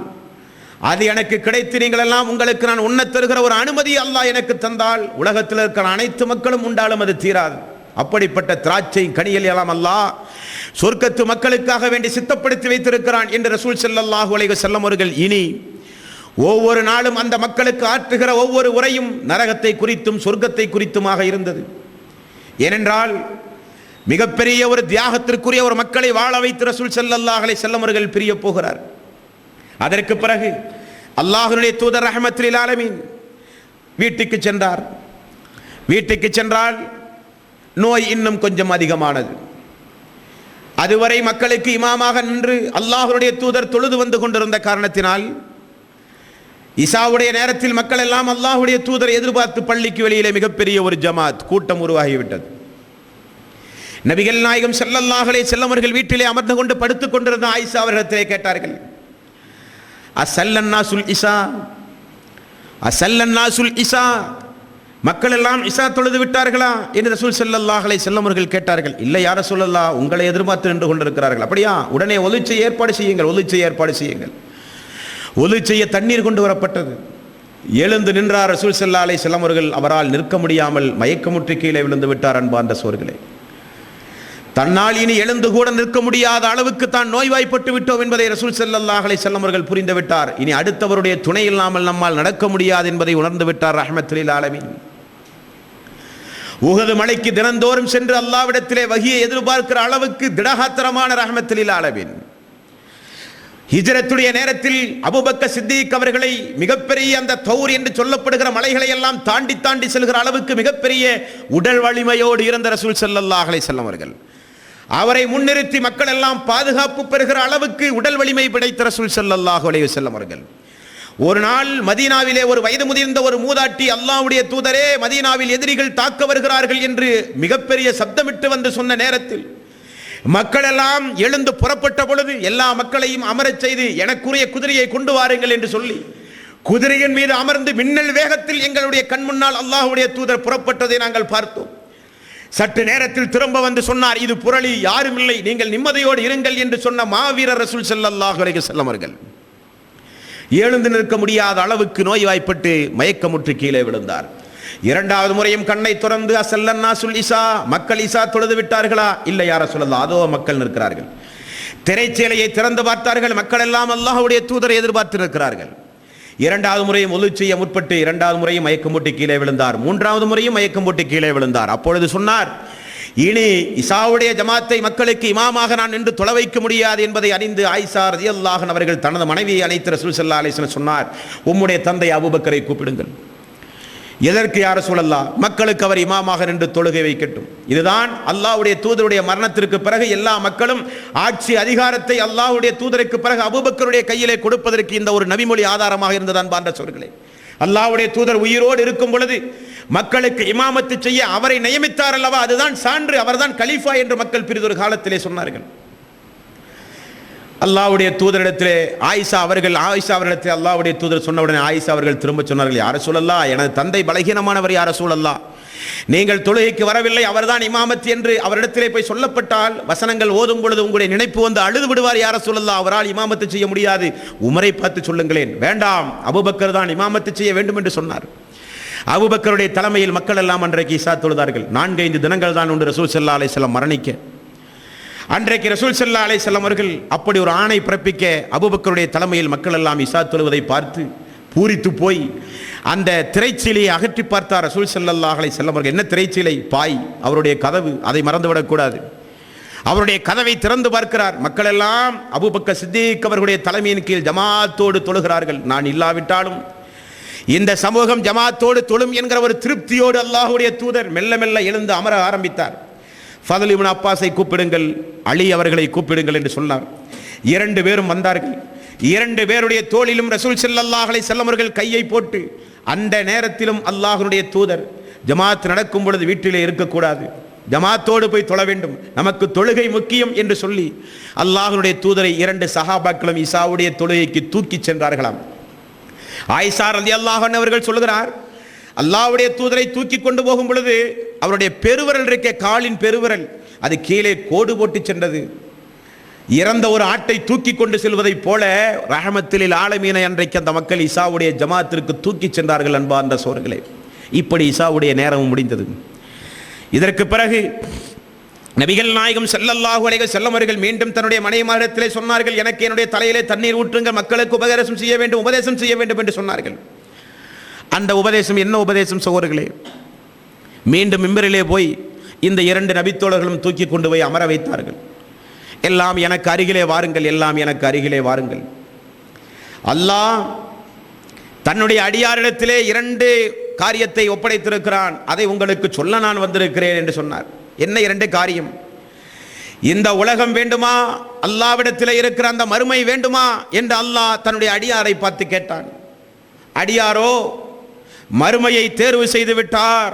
அது எனக்கு கிடைத்து நீங்கள் எல்லாம் உங்களுக்கு நான் உண்ணத்தருகிற ஒரு அனுமதி அல்லாஹ் எனக்கு தந்தால் உலகத்தில் இருக்கிற அனைத்து மக்களும் உண்டாலும் அது தீராது. அப்படிப்பட்ட திராட்சை கனியில் எல்லாம் அல்லாஹ் சொர்க்கத்து மக்களுக்காக வேண்டி சித்தப்படுத்தி வைத்திருக்கிறான் என்று ரசூல் ஸல்லல்லாஹு அலைஹி வஸல்லம் அவர்கள் இனி ஒவ்வொரு நாளும் அந்த மக்களுக்கு ஆற்றுகிற ஒவ்வொரு உரையும் நரகத்தை குறித்தும் சொர்க்கத்தை குறித்துமாக இருந்தது. ஏனென்றால் மிகப்பெரிய ஒரு தியாகத்திற்குரிய ஒரு மக்களை வாழ வைத்து ரசூல் ஸல்லல்லாஹு அலைஹி வஸல்லம் அவர்கள் பிரிய போகிறார். அதற்கு பிறகு அல்லாஹ்வுடைய தூதர் ரஹ்மத்துல் லில் ஆலமீன் வீட்டுக்கு சென்றார். வீட்டுக்கு சென்றால் நோய் இன்னும் கொஞ்சம் அதிகமானது. அதுவரை மக்களுக்கு இமாமாக நின்று அல்லாஹ்வுடைய தூதர் தொழுது வந்து கொண்டிருந்த காரணத்தினால் இசாவுடைய நேரத்தில் மக்கள் எல்லாம் அல்லாஹ்வுடைய தூதரை எதிர்பார்த்து பள்ளிக்கு வெளியிலே மிகப்பெரிய ஒரு ஜமாத் கூட்டம் உருவாகிவிட்டது. நபிகள் நாயகம் ஸல்லல்லாஹு அலைஹி வஸல்லம் அவர்கள் வீட்டிலே அமர்ந்து கொண்டு படுத்துக் கொண்டிருந்த ஆயிஷா அவர்களிடத்திலே கேட்டார்கள், அஸல்லன்னாசுல் இஸா, அஸல்லன்னாசுல் இஸா, மக்கள் எல்லாம் இஸா தொழுது விட்டார்களா என்று ரசூல் ஸல்லல்லாஹு அலைஹி வஸல்லம் அவர்கள் கேட்டார்கள். இல்லை யா ரசூலல்லாஹ், உங்களை எதிர்பார்த்து நின்று கொண்டிருக்கிறார்கள். அப்படியா, உடனே ஒலு செய்ய ஏற்பாடு செய்யுங்கள், ஒலு செய்ய ஏற்பாடு செய்யுங்கள். ஒலு செய்ய தண்ணீர் கொண்டு வரப்பட்டது. எழுந்து நின்றார் ரசூல் ஸல்லல்லாஹு அலைஹி வஸல்லம் அவர்கள். அவரால் நிற்க முடியாமல் மயக்கமுற்று கீழே விழுந்து விட்டார். அன்பார்ந்த சோர்களே, தன்னால் இனி எழுந்து கூட நிற்க முடியாத அளவுக்கு தான் நோய்வாய்ப்பட்டு விட்டோம் என்பதை ரசூல் ஸல்லல்லாஹு அலைஹி வஸல்லம் அவர்கள் புரிந்து விட்டார். இனி அடுத்தவருடைய துணை இல்லாமல் நம்மால் நடக்க முடியாது என்பதை உணர்ந்து விட்டார் ரஹ்மத்துல் லில் ஆலமீன். உஹது மலைக்கு தினந்தோறும் சென்று அல்லாஹ்விடத்திலே வஹியை எதிர்பார்க்கிற அளவுக்கு திடகாத்திரமான ரஹ்மத்துல் லில் ஆலமீன். ஹிஜ்ரத்துடைய நேரத்தில் அபூபக்கர் சித்திக் அவர்களை மிகப்பெரிய அந்த தௌர் என்று சொல்லப்படுகிற மலைகளை எல்லாம் தாண்டி தாண்டி செல்கிற அளவுக்கு மிகப்பெரிய உடல் வலிமையோடு இருந்த ரசூல் ஸல்லல்லாஹு அலைஹி வஸல்லம் அவர்கள் அவரை முன்னிறுத்தி மக்கள் எல்லாம் பாதுகாப்பு பெறுகிற அளவுக்கு உடல் வலிமை படைத்த ரசூல் ஸல்லல்லாஹு அலைஹி வஸல்லம் அவர்கள் ஒரு நாள் மதீனாவிலே ஒரு வயது முதிர்ந்த ஒரு மூதாட்டி, அல்லாஹ்வுடைய தூதரே, மதீனாவில் எதிரிகள் தாக்க வருகிறார்கள் என்று மிகப்பெரிய சப்தமிட்டு வந்து சொன்ன நேரத்தில் மக்கள் எல்லாம் எழுந்து புறப்பட்ட பொழுது எல்லா மக்களையும் அமரச் செய்து எனக்குரிய குதிரையை கொண்டு வாருங்கள் என்று சொல்லி குதிரையின் மீது அமர்ந்து மின்னல் வேகத்தில் எங்களுடைய கண் முன்னால் அல்லாஹ்வுடைய தூதர் புறப்பட்டதை நாங்கள் பார்த்தோம். சற்று நேரத்தில் திரும்ப வந்து சொன்னார், இது புரளி, யாரும் இல்லை, நீங்கள் நிம்மதியோடு இருங்கள் என்று சொன்ன மாவீரர் ரசூல் ஸல்லல்லாஹு அலைஹி வஸல்லம் அவர்கள் எழுந்து நிற்க முடியாத அளவுக்கு நோய்வாய்ப்பட்டு மயக்கமுற்று கீழே விழுந்தார். இரண்டாவது முறையும் கண்ணை திறந்து அஸல்லன்னாசுல் இஸா, மக்கள் இஸா தொழுது விட்டார்களா? இல்லை யா ரசூலல்லாஹ், அதோ மக்கள் நிற்கிறார்கள். திரைச்சேலையை திறந்து பார்த்தார்கள், மக்கள் எல்லாம் அல்லாஹ்வுடைய தூதரை எதிர்பார்த்து நிற்கிறார்கள். இரண்டாவது முறையும் ஒலு செய்ய முற்பட்டு இரண்டாவது முறையும் மயக்கம் போட்டு கீழே விழுந்தார். மூன்றாவது முறையும் மயக்கம் போட்டு கீழே விழுந்தார். அப்பொழுது சொன்னார், இனி இசாவுடைய ஜமாத்தை மக்களுக்கு இமாமாக நான் நின்று தொலை வைக்க முடியாது என்பதை அறிந்து ஆயிஷா ரலியல்லாஹு அன்ஹா அவர்கள் தனது மனைவியை அழைத்து ரசூல் ஸல்லல்லாஹு அலைஹி வஸல்லம் சொன்னார், உம்முடைய தந்தை அபூபக்கரை கூப்பிடுங்கள். எதற்கு யா ரசூலல்லாஹ்? மக்களுக்கு அவர் இமாமாக நின்று தொழுகை வைக்கட்டும். இதுதான் அல்லாஹ்வுடைய தூதருடைய மரணத்திற்கு பிறகு எல்லா மக்களும் ஆட்சி அதிகாரத்தை அல்லாஹ்வுடைய தூதருக்கு பிறகு அபூபக்கருடைய கையிலே கொடுப்பதற்கு இந்த ஒரு நபிமொழி ஆதாரமாக இருந்ததான் பாண்ட சோர்களே. அல்லாஹ்வுடைய தூதர் உயிரோடு இருக்கும் பொழுது மக்களுக்கு இமாமத்து செய்ய அவரை நியமித்தார் அல்லவா, அதுதான் சான்று, அவர்தான் கலீஃபா என்று மக்கள் பிறிதொரு காலத்திலே சொன்னார்கள். அல்லாஹ்வுடைய தூதரிடத்திலே ஆயிஷா அவர்களிடத்தில் அல்லாஹ்வுடைய தூதர் சொன்ன உடனே ஆயிஷா அவர்கள் திரும்ப சொன்னார்கள், யா ரசூலல்லாஹ், எனது தந்தை பலகீனமானவர் யா ரசூலல்லாஹ், நீங்கள் தொழுகைக்கு வரவில்லை, அவர்தான் இமாமத் என்று அவரிடத்திலே போய் சொல்லப்பட்டால் வசனங்கள் ஓதும் பொழுது உங்களுடைய நினைப்பு வந்து அழுது விடுவார் யா ரசூலல்லாஹ், அவரால் இமாமத்து செய்ய முடியாது, உமரை பார்த்து சொல்லுங்களேன். வேண்டாம், அபூபக்கர் தான் இமாமத்து செய்ய வேண்டும் என்று சொன்னார். அபூபக்கருடைய தலைமையில் மக்கள் எல்லாம் அன்றைக்கு இஷா தொழுதார்கள். 4-5 தினங்கள் தான் உண்டு ரசூல் ஸல்லல்லாஹு அலைஹி வஸல்லம் மரணிக்க. அன்றைக்கு ரசூல் ஸல்லல்லாஹு அலைஹி வஸல்லம் அவர்கள் அப்படி ஒரு ஆணை பிறப்பிக்க அபூபக்கருடைய தலைமையில் மக்கள் எல்லாம் இஷா தொழுவதை பார்த்து பூரித்து போய் அந்த திரைச்சீலையை அகற்றி பார்த்தார் ரசூல் ஸல்லல்லாஹு அலைஹி வஸல்லம் அவர்கள். என்ன திரைச்சீலை? பாய், அவருடைய கதவு, அதை மறந்துவிடக்கூடாது. அவருடைய கதவை திறந்து பார்க்கிறார். மக்கள் எல்லாம் அபூபக்கர் சித்திக் அவர்களுடைய தலைமையின் கீழ் ஜமாத்தோடு தொழுகிறார்கள். நான் இல்லாவிட்டாலும் இந்த சமூகம் ஜமாத்தோடு தொழும் என்கிற ஒரு திருப்தியோடு அல்லாஹ்வுடைய தூதர் மெல்ல மெல்ல எழுந்து அமர ஆரம்பித்தார். ஃபதல் இப்னு அப்பாஸை கூப்பிடுங்கள், அலி அவர்களை கூப்பிடுங்கள் என்று சொன்னார். 2 பேரும் வந்தார்கள். 2 பேருடைய தோளிலும் ரசூல் ஸல்லல்லாஹு அலைஹி வஸல்லம் அவர்கள் கையை போட்டு, அந்த நேரத்திலும் அல்லாஹ்வுடைய தூதர் ஜமாத் நடக்கும் பொழுது வீட்டிலே இருக்கக்கூடாது, ஜமாத்தோடு போய் தொழ வேண்டும், நமக்கு தொழுகை முக்கியம் என்று சொல்லி அல்லாஹ்வுடைய தூதரை 2 சஹாபாக்களும் இசாவுடைய தொழுகைக்கு தூக்கி சென்றார்களாம். ஆயிஷா ரலியல்லாஹு அன்ஹா அவர்கள் சொல்கிறார், அல்லாஹ்வுடைய தூதரை தூக்கி கொண்டு போகும் பொழுது அவருடைய பெருவிரல் இருக்க, காலின் பெருவிரல், அது கீழே கோடு போட்டு சென்றது. இறந்த ஒரு ஆட்டை தூக்கி கொண்டு செல்வதைப் போல ரஹமத்துல் லில் ஆலமீன் அன்றைக்கு அந்த மக்கள் இசாவுடைய ஜமாத்திற்கு தூக்கி சென்றார்கள். அன்பார்ந்த சோர்களே, இப்படி இசாவுடைய நேரமும் முடிந்தது. இதற்கு பிறகு நபிகள் நாயகம் ஸல்லல்லாஹு அலைஹி வஸல்லம் அவர்கள் மீண்டும் தன்னுடைய மனைவிமாரிடத்திலே சொன்னார்கள், எனக்கு என்னுடைய தலையிலே தண்ணீர் ஊற்றுங்கள், மக்களுக்கு உபதேசம் செய்ய வேண்டும் என்று சொன்னார்கள். அந்த உபதேசம் என்ன உபதேசம் சகோதரர்களே? மீண்டும் மிம்பரிலே போய் இந்த 2 நபித்தோழர்களும் தூக்கி கொண்டு போய் அமர வைத்தார்கள். எல்லாம் எனக்கு அருகிலே வாருங்கள், எல்லாம் எனக்கு அருகிலே வாருங்கள். அல்லாஹ் தன்னுடைய அடியாரிடத்திலே 2 காரியத்தை ஒப்படைத்திருக்கிறான். அதை உங்களுக்கு சொல்ல நான் வந்திருக்கிறேன் என்று சொன்னார். என்ன 2 காரியம்? இந்த உலகம் வேண்டுமா, அல்லாஹ்விடத்தில் இருக்கிற அந்த மறுமை வேண்டுமா என்று அல்லாஹ் தன்னுடைய அடியாரை பார்த்து கேட்டான். அடியாரோ மறுமையை தேர்வு செய்து விட்டார்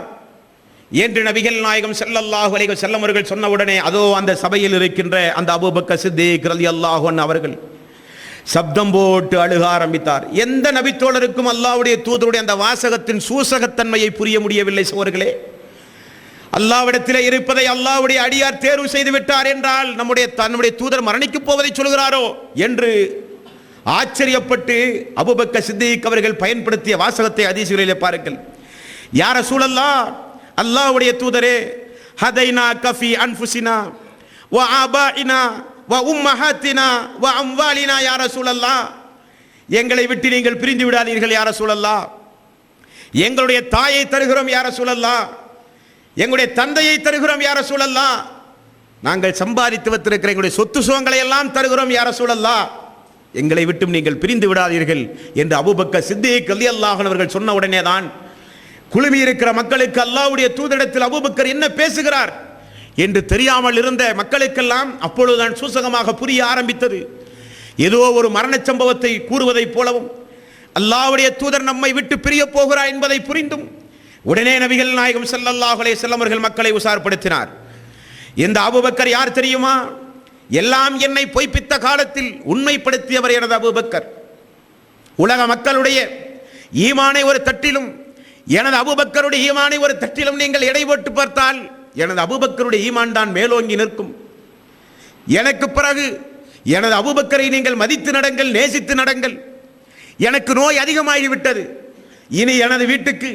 என்று நபிகள் நாயகம் ஸல்லல்லாஹு அலைஹி வஸல்லம் அவர்கள் சொன்ன உடனே அதோ அந்த சபையில் இருக்கின்ற அந்த அபூபக்கர் சித்திக் ரலியல்லாஹு அன்ஹு அவர்கள் சப்தம் போட்டு அழுக ஆரம்பித்தார். எந்த நபித்தோழருக்கும் அல்லாஹ்வுடைய தூதருடைய அந்த வாசகத்தின் சூசகத்தன்மையை புரிய முடியவில்லை. சோர்களே, அல்லாஹ்விடத்தில் இருப்பதை அல்லாஹ்வுடைய அடியார் தேர்வு செய்து விட்டார் என்றால் தன்னுடைய தூதர் மரணிக்கப் போவதை சொல்கிறாரோ என்று ஆச்சரியப்பட்டு அபூபக்கர் சித்திக் அவர்கள் பயன்படுத்திய வாசகத்தை ஹதீஸ்களிலே பாருங்கள். யா ரசூலல்லாஹ், அல்லாஹ்வுடைய தூதரே, ஹதைனா கஃபி அன்ஃபுசினா வ ஆபாஇனா வ உம்மஹாத்தினா வ அம்வாலினா யா ரசூலல்லாஹ், எங்களை விட்டு நீங்கள் பிரிந்து விடாதீர்கள் யா ரசூலல்லாஹ். எங்களுடைய தாயை தருகிறோம் யா ரசூலல்லாஹ், எங்களுடைய தந்தையை தருகிறோம் யா ரசூலல்லாஹ், நாங்கள் சம்பாதித்து வைத்திருக்கிற எங்களுடைய சொத்து சுகங்களை எல்லாம் தருகிறோம் யா ரசூலல்லாஹ், எங்களை விட்டும் நீங்கள் பிரிந்து விடாதீர்கள் என்று அபூபக்கர் சித்திக் ரலியல்லாஹு அன்ஹு அவர்கள் சொன்ன உடனே தான் குழுமி இருக்கிற மக்களுக்கு அல்லாஹ்வுடைய தூதரிடத்தில் அபூபக்கர் என்ன பேசுகிறார் என்று தெரியாமல் இருந்த மக்களுக்கெல்லாம் அப்பொழுதுதான் சூசகமாக புரிய ஆரம்பித்தது. ஏதோ ஒரு மரண சம்பவத்தை கூறுவதைப் போலவும் அல்லாஹ்வுடைய தூதர் நம்மை விட்டு பிரிய போகிறார் என்பதை புரிந்தும் உடனே நபிகள் நாயகம் ஸல்லல்லாஹு அலைஹி வஸல்லம் அவர்கள் மக்களை உசார்படுத்தினார். இந்த அபூபக்கர் யார் தெரியுமா? எல்லாம் என்னை பொய்ப்பித்த காலத்தில் உண்மைப்படுத்தியவர் எனது அபூபக்கர். உலக மக்களுடைய ஈமானை ஒரு தட்டிலும் எனது அபூபக்கருடைய ஈமானை ஒரு தட்டிலும் நீங்கள் எடை போட்டு பார்த்தால் எனது அபூபக்கருடைய ஈமான் தான் மேலோங்கி நிற்கும். எனக்கு பிறகு எனது அபூபக்கரை நீங்கள் மதித்து நடங்கள், நேசித்து நடங்கள். எனக்கு நோய் அதிகமாகிவிட்டது. இனி எனது வீட்டுக்கு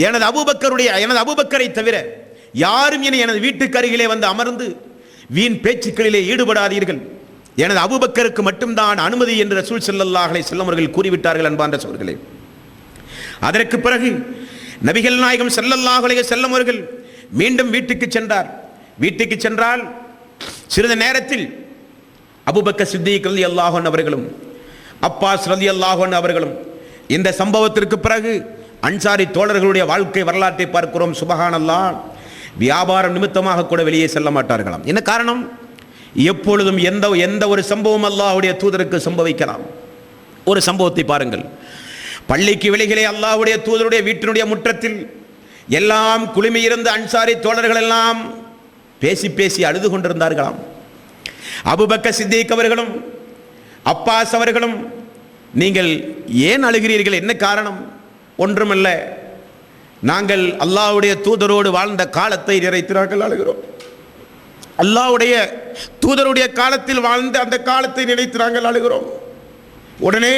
எனது அபூபக்கரை தவிர யாரும் இனி எனது வீட்டுக்கு அருகிலே வந்து அமர்ந்து வீண் பேச்சுக்களிலே ஈடுபடாதீர்கள். எனது அபூபக்கருக்கு மட்டும்தான் அனுமதி என்று ரசூல் ஸல்லல்லாஹு அலைஹி வஸல்லம் அவர்கள் கூறிவிட்டார்கள். அன்பார்ந்த சகோதரர்களே, அதற்கு பிறகு நபிகள் நாயகம் ஸல்லல்லாஹு அலைஹி வஸல்லம் அவர்கள் மீண்டும் வீட்டுக்கு சென்றார். வீட்டுக்கு சென்றால் சிறிது நேரத்தில் அபூபக்கர் சித்திக் ரலியல்லாஹு அன்ஹு அவர்களும் அப்பாஸ் ரலியல்லாஹு அன்ஹு அவர்களும் இந்த சம்பவத்திற்கு பிறகு அன்சாரி தோழர்களுடைய வாழ்க்கை வரலாற்றை பார்க்கிறோம். சுபஹானல்லாஹ், வியாபாரம் நிமித்தமாக கூட வெளியே செல்ல மாட்டார்களாம். என்ன காரணம்? எப்பொழுதும் எந்த ஒரு சம்பவம் அல்லாஹ்வுடைய தூதருக்கு சம்பவிக்கலாம். ஒரு சம்பவத்தை பாருங்கள். பள்ளிக்கு வெளியிலே அல்லாஹ்வுடைய தூதருடைய வீட்டினுடைய முற்றத்தில் எல்லாம் குழுமி இருந்த அன்சாரி தோழர்கள் எல்லாம் பேசி பேசி அழுது கொண்டிருந்தார்களாம். அபூபக்கர் சித்திக் அவர்களும் அப்பாஸ் அவர்களும், நீங்கள் ஏன் அழுகிறீர்கள்? என்ன காரணம்? ஒன்றுமல்ல, நாங்கள் அல்லாஹ்வுடைய தூதரோடு வாழ்ந்த காலத்தை நினைத்து அழுகிறோம். அல்லாஹ்வுடைய தூதருடைய காலத்தில் வாழ்ந்த அந்த காலத்தை நினைத்து நாங்கள் அழுகிறோம். உடனே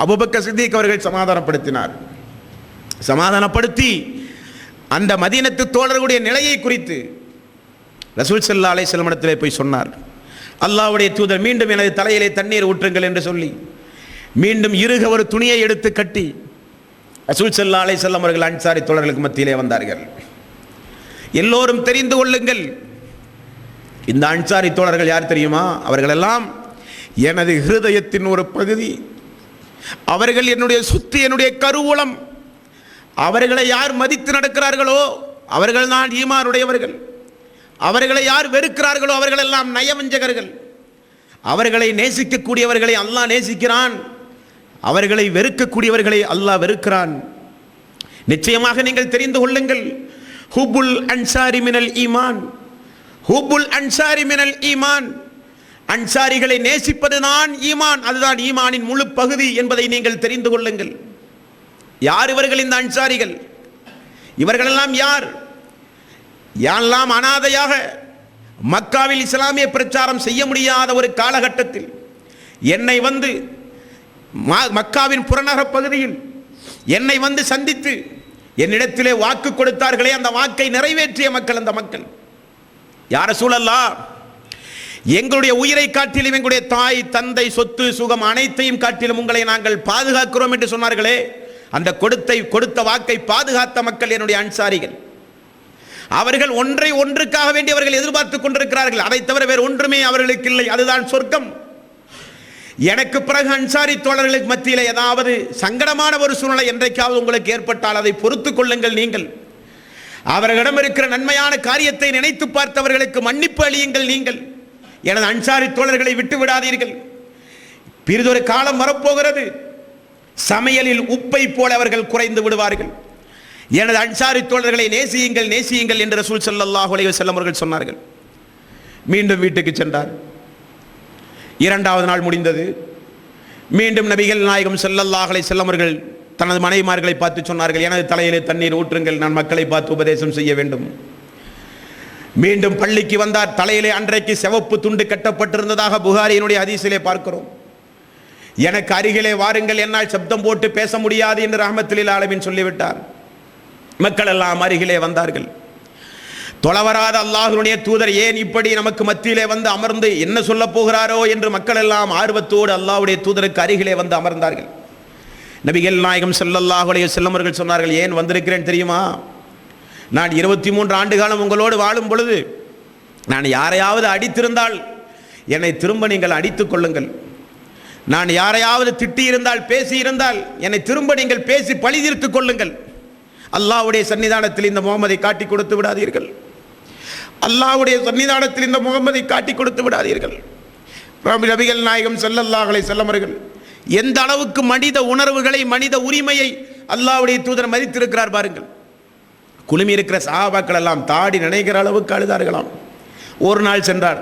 அபூபக்கர் சித்திக் அவர்கள் சமாதானப்படுத்தினார். சமாதானப்படுத்தி அந்த மதீனத்து தோழர்களுடைய நிலையை குறித்து ரசூல் ஸல்லல்லாஹு அலைஹி வஸல்லம் இடத்திலே போய் சொன்னார். அல்லாஹ்வுடைய தூதர் மீண்டும் எனது தலையிலே தண்ணீர் ஊற்றுங்கள் என்று சொல்லி மீண்டும் இறுக ஒரு துணியை எடுத்து கட்டி ரசூல் ஸல்லல்லாஹு அலைஹி வஸல்லம் அவர்கள் அன்சாரி தோழர்களுக்கு மத்தியிலே வந்தார்கள். எல்லோரும் தெரிந்து கொள்ளுங்கள், இந்த அன்சாரி தோழர்கள் யார் தெரியுமா? அவர்களெல்லாம் எனது ஹிருதயத்தின் ஒரு பகுதி. அவர்கள் என்னுடைய சொத்து, என்னுடைய கருவூலம். அவர்களை யார் மதித்து நடக்கிறார்களோ அவர்கள் தான் ஈமானுடையவர்கள். அவர்களை யார் வெறுக்கிறார்களோ அவர்களெல்லாம் நயவஞ்சகர்கள். அவர்களை நேசிக்கக்கூடியவர்களை அல்லாஹ் நேசிக்கிறான், அவர்களை வெறுக்கக்கூடியவர்களை அல்லாஹ் வெறுக்கிறான். நிச்சயமாக நீங்கள் தெரிந்து கொள்ளுங்கள், ஹுப்புல் அன்சாரி மினல் ஈமான், ஹுப்புல் அன்சாரி மினல் ஈமான். அன்சாரிகளை நேசிப்பதுதான் ஈமான், அதுதான் ஈமானின் முழு பகுதி என்பதை நீங்கள் தெரிந்து கொள்ளுங்கள். யார் இவர்கள்? இந்த அன்சாரிகள். இவர்களெல்லாம் யார்? யாரெல்லாம் அனாதையாக மக்காவில் இஸ்லாமிய பிரச்சாரம் செய்ய முடியாத ஒரு காலகட்டத்தில் என்னை வந்து மக்காவின் புறநகர் பகுதியில் என்னை வந்து சந்தித்து என்னிடத்திலே வாக்கு கொடுத்தார்களே, அந்த வாக்கை நிறைவேற்றிய மக்கள். அந்த மக்கள் யார் ரசூலல்லாஹ்? எங்களுடைய உயிரை காட்டிலும் எங்களுடைய தாய் தந்தை சொத்து சுகம் அனைத்தையும் காட்டிலும் உங்களை நாங்கள் பாதுகாக்கிறோம் என்று சொன்னார்களே, அந்த கொடுத்த வாக்கை பாதுகாத்த மக்கள் என்னுடைய அன்சாரிகள். அவர்கள் ஒன்றை ஒன்றுக்காக வேண்டி அவர்கள் எதிர்பார்த்துக் கொண்டிருக்கிறார்கள். அதை தவிர வேறு ஒன்றுமே அவர்களுக்கு இல்லை. அதுதான் சொர்க்கம். எனக்கு பிறகு அன்சாரி தோழர்களுக்கு மத்தியில் ஏதாவது சங்கடமான ஒரு சூழ்நிலை என்றைக்காவது உங்களுக்கு ஏற்பட்டால் அதை பொறுத்துக் கொள்ளுங்கள். நீங்கள் அவர்களிடம் இருக்கிற நன்மையான காரியத்தை நினைத்து பார்த்தவர்களுக்கு மன்னிப்பு அளியுங்கள். நீங்கள் எனது அன்சாரி தோழர்களை விட்டு விடாதீர்கள். பிறிதொரு காலம் வரப்போகிறது, சமையலில் உப்பை போல அவர்கள் குறைந்து விடுவார்கள். எனது அன்சாரி தோழர்களை நேசியுங்கள் நேசியுங்கள் என்று ரசூல் ஸல்லல்லாஹு அலைஹி வஸல்லம் அவர்கள் சொன்னார்கள். மீண்டும் வீட்டுக்கு சென்றார். இரண்டாவது நாள் முடிந்தது. மீண்டும் நபிகள் நாயகம் ஸல்லல்லாஹு அலைஹி வஸல்லம் அவர்கள் தனது மனைவிமார்களை பார்த்து சொன்னார்கள், எனது தலையிலே தண்ணீர் ஊற்றுங்கள், நான் மக்களை பார்த்து உபதேசம் செய்ய வேண்டும். மீண்டும் பள்ளிக்கு வந்தார். தலையிலே அன்றைக்கு சிவப்பு துண்டு கட்டப்பட்டிருந்ததாக புகாரியினுடைய ஹதீஸிலே பார்க்கிறோம். எனக்கு அருகிலே வாருங்கள், என்னால் சப்தம் போட்டு பேச முடியாது என்று ரஹ்மத்துல் ஆலமீன் சொல்லிவிட்டார். மக்கள் எல்லாம் அருகிலே வந்தார்கள். தொலைவராத அல்லாஹ்வுடைய தூதர் ஏன் இப்படி நமக்கு மத்தியிலே வந்து அமர்ந்து என்ன சொல்ல போகிறாரோ என்று மக்கள் எல்லாம் ஆர்வத்தோடு அல்லாஹ்வுடைய தூதருக்கு அருகிலே வந்து அமர்ந்தார்கள். நபிகள் நாயகம் ஸல்லல்லாஹு அலைஹி வஸல்லம் அவர்கள் சொன்னார்கள், ஏன் வந்திருக்கிறேன் தெரியுமா? நான் 23 ஆண்டு காலம் உங்களோடு வாழும் பொழுது நான் யாரையாவது அடித்திருந்தால் என்னை திரும்ப நீங்கள் அடித்துக் கொள்ளுங்கள். நான் யாரையாவது திட்டியிருந்தால் பேசியிருந்தால் என்னை திரும்ப நீங்கள் பேசி பழி தீர்த்துக் கொள்ளுங்கள். அல்லாஹ்வுடைய சன்னிதானத்தில் இந்த முகமதை காட்டி கொடுத்து விடாதீர்கள். அல்லாஹ்வுடைய சன்னிதானத்தில் இந்த முகமதை காட்டி கொடுத்து விடாதீர்கள். நபிகள் நாயகம் ஸல்லல்லாஹு அலைஹி வஸல்லம் அவர்கள் எந்த அளவுக்கு மனித உணர்வுகளை, மனித உரிமையை அல்லாஹ்வுடைய தூதர் மதித்திருக்கிறார் பாருங்கள். குழுமி இருக்கிற சஹாபாக்கள் எல்லாம் தாடி நினைக்கிற அளவுக்கு அழுதார்களாம். ஒரு நாள் சென்றார்,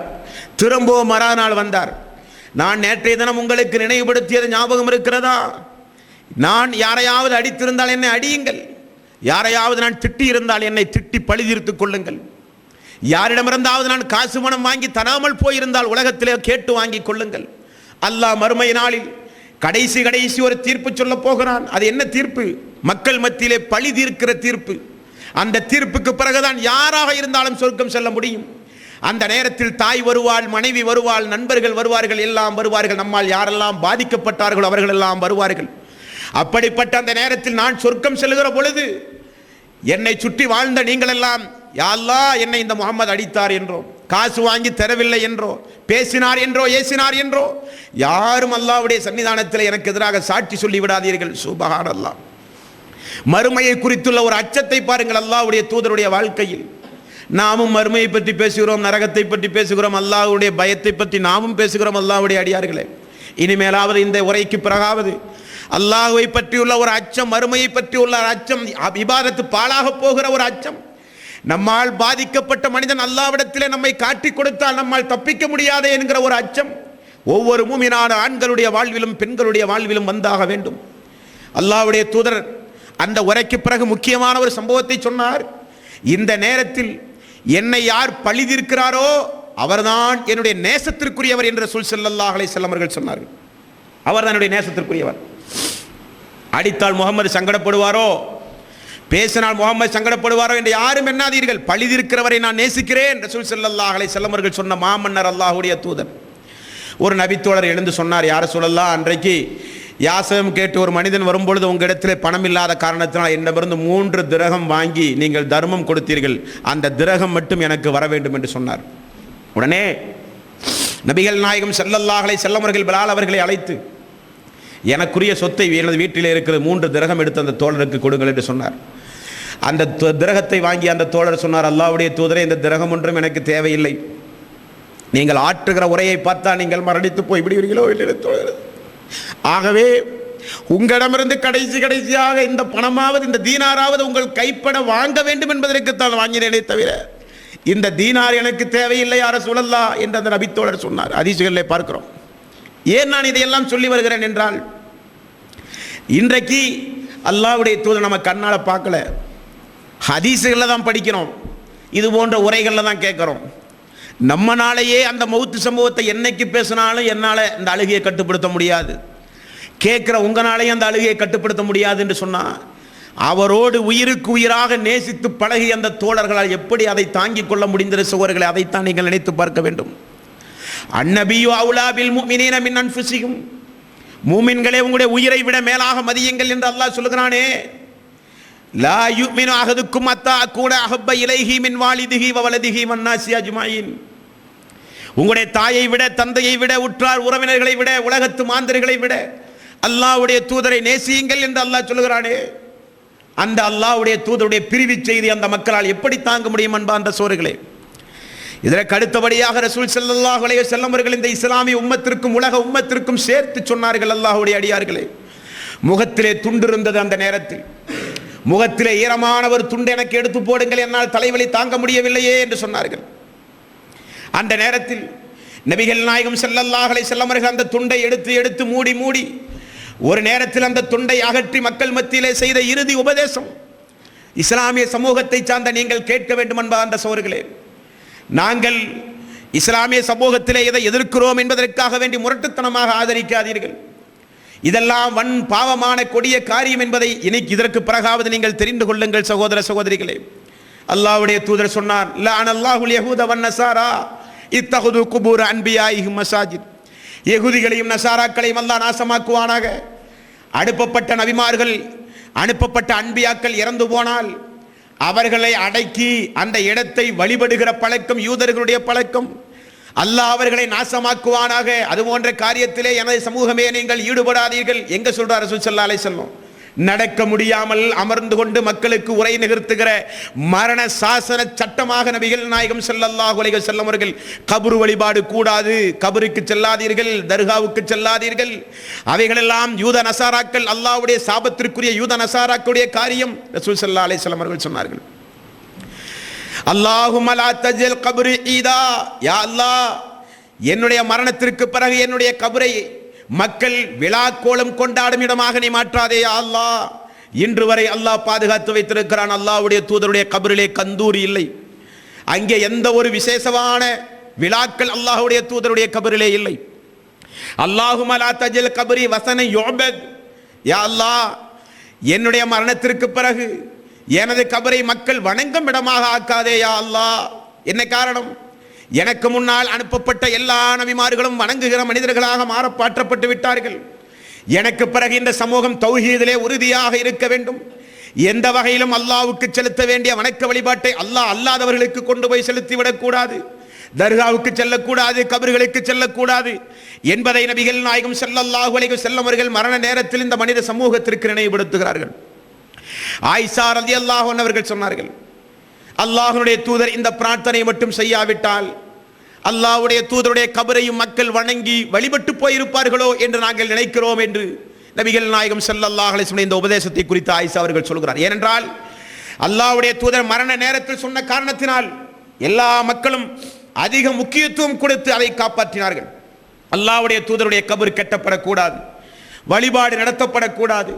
திரும்பவும் மறுநாள் வந்தார். நான் நேற்றைய தினம் உங்களுக்கு நினைவுபடுத்தியது ஞாபகம் இருக்கிறதா? நான் யாரையாவது அடித்திருந்தால் என்னை அடியுங்கள், யாரையாவது நான் திட்டி இருந்தால் என்னை திட்டி பழி தீர்த்துக் கொள்ளுங்கள், யாரிடமிருந்தாவது நான் காசு பணம் வாங்கி தராமல் போயிருந்தால் உலகத்திலே கேட்டு வாங்கி கொள்ளுங்கள். அல்லாஹ் மறுமை நாளில் கடைசி ஒரு தீர்ப்பு சொல்ல போகிறான். அது என்ன தீர்ப்பு? மக்கள் மத்தியிலே பழி தீர்க்கிற தீர்ப்பு. அந்த தீர்ப்புக்கு பிறகுதான் யாராக இருந்தாலும் சொர்க்கம் செல்ல முடியும். அந்த நேரத்தில் தாய் வருவாள், மனைவி வருவாள், நண்பர்கள் வருவார்கள், எல்லாம் வருவார்கள். நம்மால் யாரெல்லாம் பாதிக்கப்பட்டார்களோ அவர்கள் எல்லாம் வருவார்கள். அப்படிப்பட்ட அந்த நேரத்தில் நான் சொர்க்கம் செல்கிற பொழுது என்னை சுற்றி வாழ்ந்த நீங்கள் எல்லாம், யா அல்லாஹ் என்னை இந்த முகமது அடித்தார் என்றோ, காசு வாங்கி தரவில்லை என்றோ, பேசினார் என்றோ, ஏசினார் என்றோ யாரும் அல்லாஹ்வுடைய சன்னிதானத்தில் எனக்கு எதிராக சாட்சி சொல்லி விடாதீர்கள். சுப்ஹானல்லாஹ். மறுமையை குறித்துள்ள ஒரு அச்சத்தை பாருங்கள் அல்லாஹ்வுடைய தூதருடைய வாழ்க்கையில். நாமும் மறுமையை பற்றி பேசுகிறோம், நரகத்தை பற்றி பேசுகிறோம், அல்லாஹ்வுடைய பயத்தை பற்றி நாமும் பேசுகிறோம். அல்லாஹ்வுடைய அடியார்களே, இனிமேலாவது இந்த உரைக்கு பிறகாவது அல்லாஹ்வை பற்றியுள்ள ஒரு அச்சம், மறுமையை பற்றியுள்ள அச்சம், இபாதத்து பாழாக போகிற ஒரு அச்சம், நம்மால் பாதிக்கப்பட்ட மனிதன் அல்லாஹ்விடத்திலே நம்மை காட்டி கொடுத்தால் நம்மால் தப்பிக்க முடியாது என்கிற ஒரு அச்சம் ஒவ்வொரு மூமினான ஆண்களுடைய வாழ்விலும் பெண்களுடைய வாழ்விலும் வந்தாக வேண்டும். அல்லாஹ்வுடைய தூதர் அந்த உரைக்கு பிறகு முக்கியமான ஒரு சம்பவத்தை சொன்னார். இந்த நேரத்தில் என்னை யார் பழி தீர்க்கிறாரோ அவர்தான் என்னுடைய நேசத்திற்குரியவர் என்று ரசூல் ஸல்லல்லாஹு அலைஹி வஸல்லம் அவர்கள் சொன்னார்கள். அவர்தான் என்னுடைய நேசத்திற்குரியவர். அடித்தால் முகமது சங்கடப்படுவாரோ, பேசினால் முகமது சங்கடப்படுவாரோ என்று யாரும் எண்ணாதீர்கள். பழி தீர்க்கிறவரை நான் நேசிக்கிறேன். ரசூல் ஸல்லல்லாஹு அலைஹி வஸல்லம் அவர்கள் சொன்ன மாமன்னர் அல்லாஹ்வுடைய தூதர். ஒரு நபித்தோழர் எழுந்து சொன்னார், யார சொல்லலாம், அன்றைக்கு யாசகம் கேட்டு ஒரு மனிதன் வரும்பொழுது உங்களிடத்திலே பணம் இல்லாத காரணத்தினால் என்னிடமிருந்து 3 திரகம் வாங்கி நீங்கள் தர்மம் கொடுத்தீர்கள், அந்த திரகம் மட்டும் எனக்கு வர வேண்டும் என்று சொன்னார். உடனே நபிகள் நாயகம் ஸல்லல்லாஹு அலைஹி வஸல்லம் அவர்கள் பிலால் அவர்களை அழைத்து, எனக்குரிய சொத்தை எனது வீட்டிலே இருக்கிற 3 திரகம் எடுத்து அந்த தோழருக்கு கொடுங்கள் என்று சொன்னார். அந்த திரகத்தை வாங்கி அந்த தோழர் சொன்னார், அல்லாஹ்வுடைய தூதரே, இந்த திரகம் ஒன்றும் எனக்கு தேவையில்லை. நீங்கள் ஆற்றுகிற உரையை பார்த்தா நீங்கள் மரணித்து போய் விடுவீர்களோ என்று தோழர். ஆகவே உங்களிடமிருந்து கடைசியாக இந்த பணமாவது, இந்த தீனாராவது உங்கள் கைப்பட வாங்க வேண்டும் என்பதற்குத்தான் வாங்கினேனே தவிர இந்த தீனார் எனக்கு தேவையில்லை யா ரசூலல்லாஹ் என்று அந்த நபித்தோழர் சொன்னார். ஹதீஸ்களிலே பார்க்கிறோம். ஏன் நான் இதையெல்லாம் சொல்லி வருகிறேன் என்றால், இன்றைக்கு அல்லாஹ்வுடைய தூதர் நம்ம கண்ணால பார்க்கல, ஹதீஸ்களில் தான் படிக்கிறோம், இது போன்ற உரைகளில் தான் கேட்குறோம். நம்மனாலேயே அந்த மௌத்து சம்பவத்தை என்னைக்கு பேசினாலும் என்னால் இந்த அழுகையை கட்டுப்படுத்த முடியாது, கேட்குற உங்களாலேயும் அந்த அழுகையை கட்டுப்படுத்த முடியாது என்று சொன்னால், அவரோடு உயிருக்கு உயிராக நேசித்து பழகி அந்த தோழர்களால் எப்படி அதை தாங்கிக் கொள்ள முடிந்த சகோதரர்களை, அதைத்தான் நீங்கள் நினைத்து பார்க்க வேண்டும். அன்னபியு அவுலா பில் முஃமினீன மின் அன்ஃபுஸிஹிம், மூமின்களே உங்களுடைய உயிரை விட மேலாக மதியுங்கள் என்று அல்லாஹ் சொல்லுகிறானே. லா யுமினு அஹதுக்கும் அத்தா அகூன அஹப்ப இலைஹி மின் வாலிதிஹி வ வலதிஹி வன்னாஸி அஜ்மஈன். உங்களுடைய தாயை விட, தந்தையை விட, உற்றார் உறவினர்களை விட, உலகத்து மாந்தர்களை விட அல்லாஹ்வுடைய தூதரை நேசியுங்கள் என்று அல்லாஹ் சொல்கிறானே, அந்த அல்லாஹ்வுடைய தூதருடைய பிரிவு செய்தி அந்த மக்களால் எப்படி தாங்க முடியும் அன்பார்ந்த சோர்களே? இதற்கு அடுத்தபடியாக ரசூல் ஸல்லல்லாஹு அலைஹி வஸல்லம் அவர்கள் இந்த இஸ்லாமிய உம்மத்திற்கும் உலக உம்மத்திற்கும் சேர்த்து சொன்னார்கள், அல்லாஹ்வுடைய அடியார்களே, முகத்திலே துண்டு இருந்தது. அந்த நேரத்தில் முகத்திலே ஈரமான ஒரு துண்டு எனக்கு எடுத்து போடுங்கள், என்னால் தலைவலி தாங்க முடியவில்லையே என்று சொன்னார்கள். அந்த நேரத்தில் நபிகள் நாயகம் ஸல்லல்லாஹு அலைஹி வஸல்லம் அவர்கள் அந்த துண்டை எடுத்து மூடி ஒரு நேரத்தில் அந்த துண்டை அகற்றி மக்கள் மத்தியிலே செய்த இறுதி உபதேசம், இஸ்லாமிய சமூகத்தை சார்ந்த நீங்கள் கேட்க வேண்டும் என்பார்ந்த சோர்களே, நாங்கள் இஸ்லாமிய சமூகத்திலே எதை எதிர்க்கிறோம் என்பதற்காக வேண்டி முரட்டுத்தனமாக ஆதரிக்காதீர்கள். இதெல்லாம் வன் பாவமான கொடிய காரியம் என்பதை இதற்கு பிறகாவது நீங்கள் தெரிந்து கொள்ளுங்கள் சகோதர சகோதரிகளே. அல்லாஹ்வுடைய தூதர் சொன்னார், லஅனல்லாஹுல் யஹூத வன் நஸாரா இத்தஹது குபூர் அன்பியாஇஹிம் மசாஜித். யகூதிகளையும் நசாராக்களையும் அல்லாஹ் நாசமாக்குவானாக. அனுப்பப்பட்ட நபிமார்கள், அனுப்பப்பட்ட அன்பியாக்கள் இறந்து போனால் அவர்களை அடக்கி அந்த இடத்தை வழிபடுகிற பழக்கம் யூதர்களுடைய பழக்கம். அல்லாஹ் அவர்களை நாசமாக்குவானாக. அது போன்ற காரியத்திலே எனது சமூகமே நீங்கள் ஈடுபடாதீர்கள். எங்க சொல்றார் ரசூல் ஸல்லல்லாஹு அலைஹி வஸல்லம்? நடக்க முடியாமல் அமர்ந்து கொண்டு மக்களுக்கு உரை நிகழ்த்துகிற மரண சாசன சட்டமாக நபிகள் நாயகம் ஸல்லல்லாஹு அலைஹி வஸல்லம் அவர்கள் கபர் வழிபாடு கூடாது, கபருக்கு செல்லாதீர்கள், தர்காவுக்கு செல்லாதீர்கள், அவைகளெல்லாம் யூத நசாராக்கள், அல்லாஹ்வுடைய சாபத்திற்குரிய யூத நசாராக்களுடைய காரியம் ரசூல் ஸல்லல்லாஹு அலைஹி வஸல்லம் அவர்கள் சொன்னார்கள். அல்லாஹும்ம லா தஜல் கப்ரி ஈதா, யா அல்லாஹ், என்னுடைய மரணத்திற்கு பிறகு என்னுடைய கபரை மக்கள் விழா கோலம் கொண்டாடும் இடமாக நீ மாற்றாதே யா அல்லாஹ். இன்று வரை அல்லாஹ் பாதுகாத்து வைத்திருக்கிறான். அல்லாஹ்வுடைய தூதருடைய கபரிலே கந்தூரி இல்லை. அங்கே எந்த ஒரு விசேஷமான விழாக்கள் அல்லாஹ்வுடைய தூதருடைய கபரிலே இல்லை. அல்லாஹும்ம லா தஜல் கப்ரி வஸன யுஅபத், யா அல்லாஹ், என்னுடைய மரணத்திற்கு பிறகு எனது கபரை மக்கள் வணங்கும் இடமாக ஆக்காதே யா அல்லாஹ். என்ன காரணம்? எனக்கு முன்னால் அனுப்பப்பட்ட எல்லா நபிமார்களும் வணங்குகிற மனிதர்களாக மாறப்பாற்றப்பட்டு விட்டார்கள். எனக்கு பிறகு இந்த சமூகம் தௌஹீதிலே உறுதியாக இருக்க வேண்டும். எந்த வகையிலும் அல்லாஹ்வுக்கு செலுத்த வேண்டிய வணக்க வழிபாட்டை அல்லாஹ் அல்லாதவர்களுக்கு கொண்டு போய் செலுத்திவிடக்கூடாது. தர்காவுக்கு செல்லக்கூடாது, கபர்களுக்கு செல்லக்கூடாது என்பதை நபிகள் நாயகம் ஸல்லல்லாஹு அலைஹி வஸல்லம் அவர்கள் மரண நேரத்தில் இந்த மனித சமூகத்திற்கு நினைவுபடுத்துகிறார்கள். ஆயிஷா ரலியல்லாஹு அன்ஹா அவர்கள் சொன்னார்கள், அல்லாஹ்வுடைய தூதர் இந்த பிரார்த்தனை மட்டும் செய்யாவிட்டால் அல்லாஹ்வுடைய தூதருடைய கபரையும் மக்கள் வணங்கி வழிபட்டு போயிருப்பார்களோ என்று நாங்கள் நினைக்கிறோம் என்று நபிகள் நாயகம் ஸல்லல்லாஹு அலைஹி வஸல்லம் இந்த உபதேசத்தை குறித்து ஆயிஷா அவர்கள் சொல்கிறார். ஏனென்றால் அல்லாஹ்வுடைய தூதர் மரண நேரத்தில் சொன்ன காரணத்தினால் எல்லா மக்களும் அதிக முக்கியத்துவம் கொடுத்து அதை காப்பாற்றினார்கள். அல்லாஹ்வுடைய தூதருடைய கபர் கட்டப்படக்கூடாது, வழிபாடு நடத்தப்படக்கூடாது,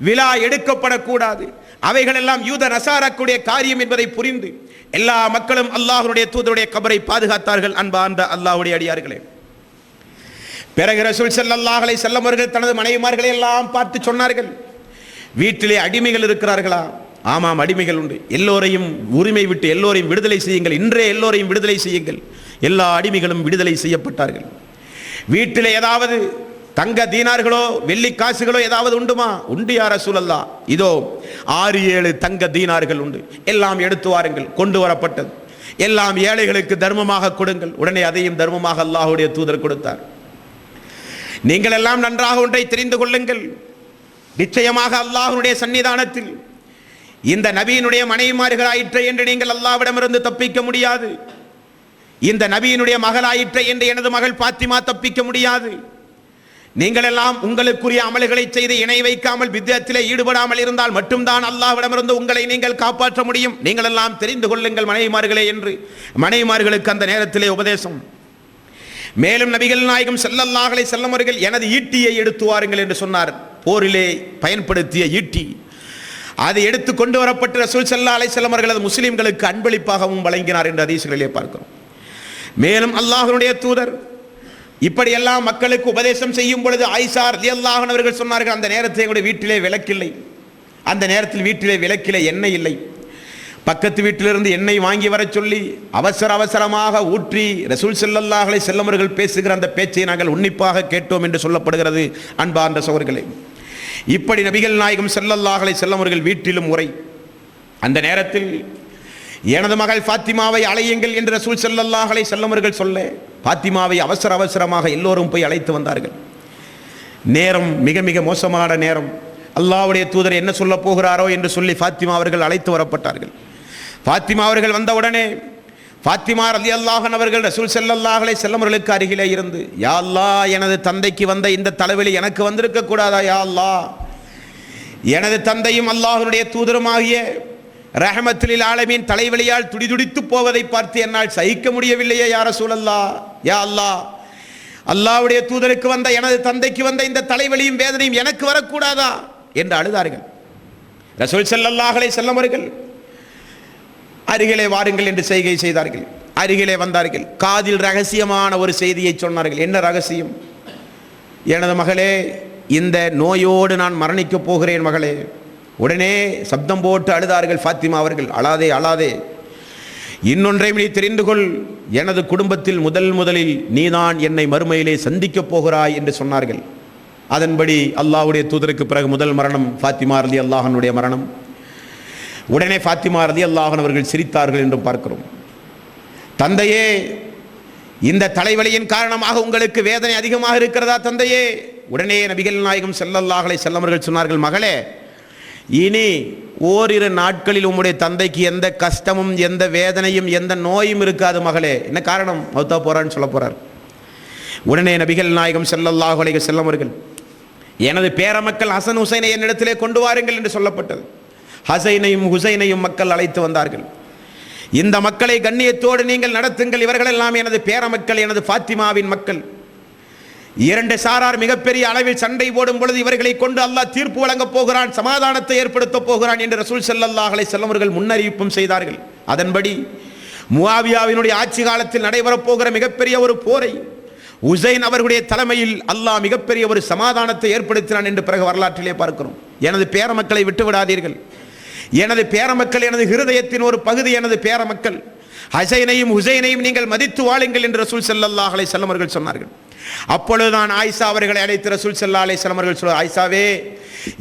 விழா எடுக்கப்படக்கூடாது, அவைகளெல்லாம் யூத நசாராக்குடைய காரியம் என்பதை புரிந்து எல்லா மக்களும் அல்லாஹ்வுடைய தூதருடைய கபரை பாதுகாத்தார்கள். அன்பார்ந்த அல்லாஹ்வுடைய அடியார்களே, பிறகு ரசூல் ஸல்லல்லாஹு அலைஹி வஸல்லம் அவர்கள் தனது மனைவிமார்களை எல்லாம் பார்த்து சொன்னார்கள், வீட்டிலே அடிமைகள் இருக்கிறார்களா? ஆமாம், அடிமைகள் உண்டு. எல்லோரையும் உரிமை விட்டு எல்லோரையும் விடுதலை செய்யுங்கள். இன்றே எல்லோரையும் விடுதலை செய்யுங்கள். எல்லா அடிமைகளும் விடுதலை செய்யப்பட்டார்கள். வீட்டிலே ஏதாவது தங்க தீனார்களோ வெள்ளி காசுகளோ ஏதாவது உண்டுமா? உண்டு யா ரசூலல்லாஹ். இதோ 6-7 தங்க தீனார்கள் உண்டு, எல்லாம் எடுத்து வாருங்கள். கொண்டு வரப்பட்டது. எல்லாம் ஏழைகளுக்கு தர்மமாக கொடுங்கள். உடனே அதையும் தர்மமாக அல்லாஹ்வுடைய தூதர் கொடுத்தார். நீங்கள் எல்லாம் நன்றாக ஒன்றை தெரிந்து கொள்ளுங்கள், நிச்சயமாக அல்லாஹ்வுடைய சன்னிதானத்தில் இந்த நபியினுடைய மனைவிமார்கள் ஆயிற்று என்று நீங்கள் அல்லாஹ்விடமிருந்து தப்பிக்க முடியாது. இந்த நபியினுடைய மகள் ஆயிற்று என்று எனது மகள் பாத்திமா தப்பிக்க முடியாது. நீங்கள் எல்லாம் உங்களுக்குரிய அமல்களை செய்து இணை வைக்காமல் வித்யத்திலே ஈடுபடாமல் இருந்தால் மட்டும்தான் அல்லாஹ்விடமிருந்து உங்களை நீங்கள் காப்பாற்ற முடியும். நீங்கள் எல்லாம் தெரிந்து கொள்ளுங்கள் மனைவிமார்களே என்று மனைவிமார்களுக்கு அந்த நேரத்திலே உபதேசம். மேலும் நபிகள் நாயகம் ஸல்லல்லாஹு அலைஹி வஸல்லம் அவர்கள் எனது ஈட்டியை எடுத்து வாருங்கள் என்று சொன்னார். போரிலே பயன்படுத்திய ஈட்டி, அது எடுத்து கொண்டு வரப்பட்டு ரசூல் ஸல்லல்லாஹு அலைஹி வஸல்லம் அவர்கள் அது முஸ்லிம்களுக்கு அன்பளிப்பாகவும் வழங்கினார் என்று ஹதீஸ்களிலே பார்க்கிறோம். மேலும் அல்லாஹ்வுடைய தூதர் இப்படியெல்லாம் மக்களுக்கு உபதேசம் செய்யும் பொழுது ஆயிஷா ரலியல்லாஹு அன்ஹா அவர்கள் சொன்னார்கள், அந்த நேரத்தில் எங்களுடைய வீட்டிலே விளக்கில்லை, அந்த நேரத்தில் வீட்டிலே விளக்கிலே எண்ணெய் இல்லை. பக்கத்து வீட்டிலிருந்து எண்ணெய் வாங்கி வர சொல்லி அவசரமாக ஊற்றி ரசூல் ஸல்லல்லாஹு அலைஹி வஸல்லம் அவர்கள் பேசுகிற அந்த பேச்சை நாங்கள் உன்னிப்பாக கேட்டோம் என்று சொல்லப்படுகிறது. அன்பார்ந்த சகோதரர்களே, இப்படி நபிகள் நாயகம் ஸல்லல்லாஹு அலைஹி வஸல்லம் அவர்கள் வீட்டிலும் உரை, அந்த நேரத்தில் எனது மகள் ஃபாத்திமாவை அழையுங்கள் என்று ரசூல் ஸல்லல்லாஹு அலைஹி வஸல்லம் அவர்கள் சொல்ல ஃபாத்திமாவை அவசரமாக எல்லோரும் போய் அழைத்து வந்தார்கள். நேரம் மிக மிக மோசமான நேரம். அல்லாஹ்வுடைய தூதர் என்ன சொல்ல போகிறாரோ என்று சொல்லி ஃபாத்திமா அவர்கள் அழைத்து வரப்பட்டார்கள். ஃபாத்திமா அவர்கள் வந்தவுடனே ஃபாத்திமா ரலியல்லாஹு அன்ஹா அவர்கள் ரசூல் ஸல்லல்லாஹு அலைஹி வஸல்லம் அவர்களுக்கு அருகிலே இருந்து, யா அல்லாஹ், எனது தந்தைக்கு வந்த இந்த தலைவலி எனக்கு வந்திருக்க கூடாதா யா அல்லாஹ்? எனது தந்தையும் அல்லாஹ்வுடைய தூதருமாகிய ரஹ்மத்துல் ஆலமீன் தலைவலியால் துடிதுடித்து போவதை பார்த்து என்னால் சகிக்க முடியவில்லையே யா ரசூலல்லாஹ். யா அல்லாஹ், அல்லாஹ்வுடைய தூதருக்கு வந்த எனது தந்தைக்கு வந்த இந்த தலைவலியும் வேதனையும் எனக்கு வரக்கூடாதா என்று அழுதார்கள். ரசூல் ஸல்லல்லாஹு அலைஹி வஸல்லம் அவர்கள் அருகிலே வாருங்கள் என்று செய்கை செய்தார்கள். அருகிலே வந்தார்கள். காதில் ரகசியமான ஒரு செய்தியை சொன்னார்கள். என்ன ரகசியம்? எனது மகளே, இந்த நோயோடு நான் மரணிக்கப் போகிறேன் மகளே. உடனே சப்தம் போட்டு அழுதார்கள் ஃபாத்திமா அவர்கள். அழாதே அழாதே, இன்னொன்றையும் நீ தெரிந்து கொள், எனது குடும்பத்தில் முதலில் நீதான் என்னை மறுமையிலே சந்திக்கப் போகிறாய் என்று சொன்னார்கள். அதன்படி அல்லாஹ்வுடைய தூதருக்கு பிறகு முதல் மரணம் ஃபாத்திமா ரலியல்லாஹு அன்ஹுடைய மரணம். உடனே ஃபாத்திமா ரலியல்லாஹு அன்ஹா அவர்கள் சிரித்தார்கள் என்று பார்க்கிறோம். தந்தையே, இந்த தலைவலியின் காரணமாக உங்களுக்கு வேதனை அதிகமாக இருக்கிறதா தந்தையே? உடனே நபிகள் நாயகம் ஸல்லல்லாஹு அலைஹி வஸல்லம் அவர்கள் சொன்னார்கள், மகளே, இனி ஓரிரு நாட்களில் உம்முடைய தந்தைக்கு எந்த கஷ்டமும் எந்த வேதனையும் எந்த நோயும் இருக்காது மகளே. என்ன காரணம்? மௌத்தா போறான்னு சொல்ல போறார். உடனே நபிகள் நாயகம் ஸல்லல்லாஹு அலைஹி வஸல்லம் அவர்கள், எனது பேரமக்கள் ஹசன் ஹுசைனை என்னிடத்திலே கொண்டு வாருங்கள் என்று சொல்லப்பட்டது. ஹசைனையும் ஹுசைனையும் மக்கள் அழைத்து வந்தார்கள். இந்த மக்களை கண்ணியத்தோடு நீங்கள் நடத்துங்கள், இவர்கள் எல்லாம் எனது பேரமக்கள், எனது ஃபாத்திமாவின் மக்கள். இரண்டு சாரார் மிகப்பெரிய அளவில் சண்டை போடும் பொழுது இவர்களை கொண்டு அல்லாஹ் தீர்ப்பு வழங்கப் போகிறான், சமாதானத்தை ஏற்படுத்தப் போகிறான் என்று ரசூல் ஸல்லல்லாஹு அலைஹி வஸல்லம் அவர்கள் முன்னறிவிப்பும் செய்தார்கள். அதன்படி முஆவியாவினுடைய ஆட்சி காலத்தில் நடைபெறப் போகிற மிகப்பெரிய ஒரு போரை உசைன் அவர்களுடைய தலைமையில் அல்லாஹ் மிகப்பெரிய ஒரு சமாதானத்தை ஏற்படுத்தினான் என்று பிறகு வரலாற்றிலே பார்க்கிறோம். எனது பேரமக்களை விட்டு விடாதீர்கள். எனது பேரமக்கள் எனது ஹிருதயத்தின் ஒரு பகுதி. எனது பேரமக்கள் ஹசைனையும் ஹுசைனையும் நீங்கள் மதித்து வாழுங்கள் என்று ரசூல் ஸல்லல்லாஹு அலைஹி வஸல்லம் அவர்கள் சொன்னார்கள். அப்பொழுதுதான் ஆயிஷா அவர்களை அழைத்து ரசூல் ஸல்லல்லாஹு அலைஹி வஸல்லம் அவர்கள் சொல்ல, ஆயிஷாவே,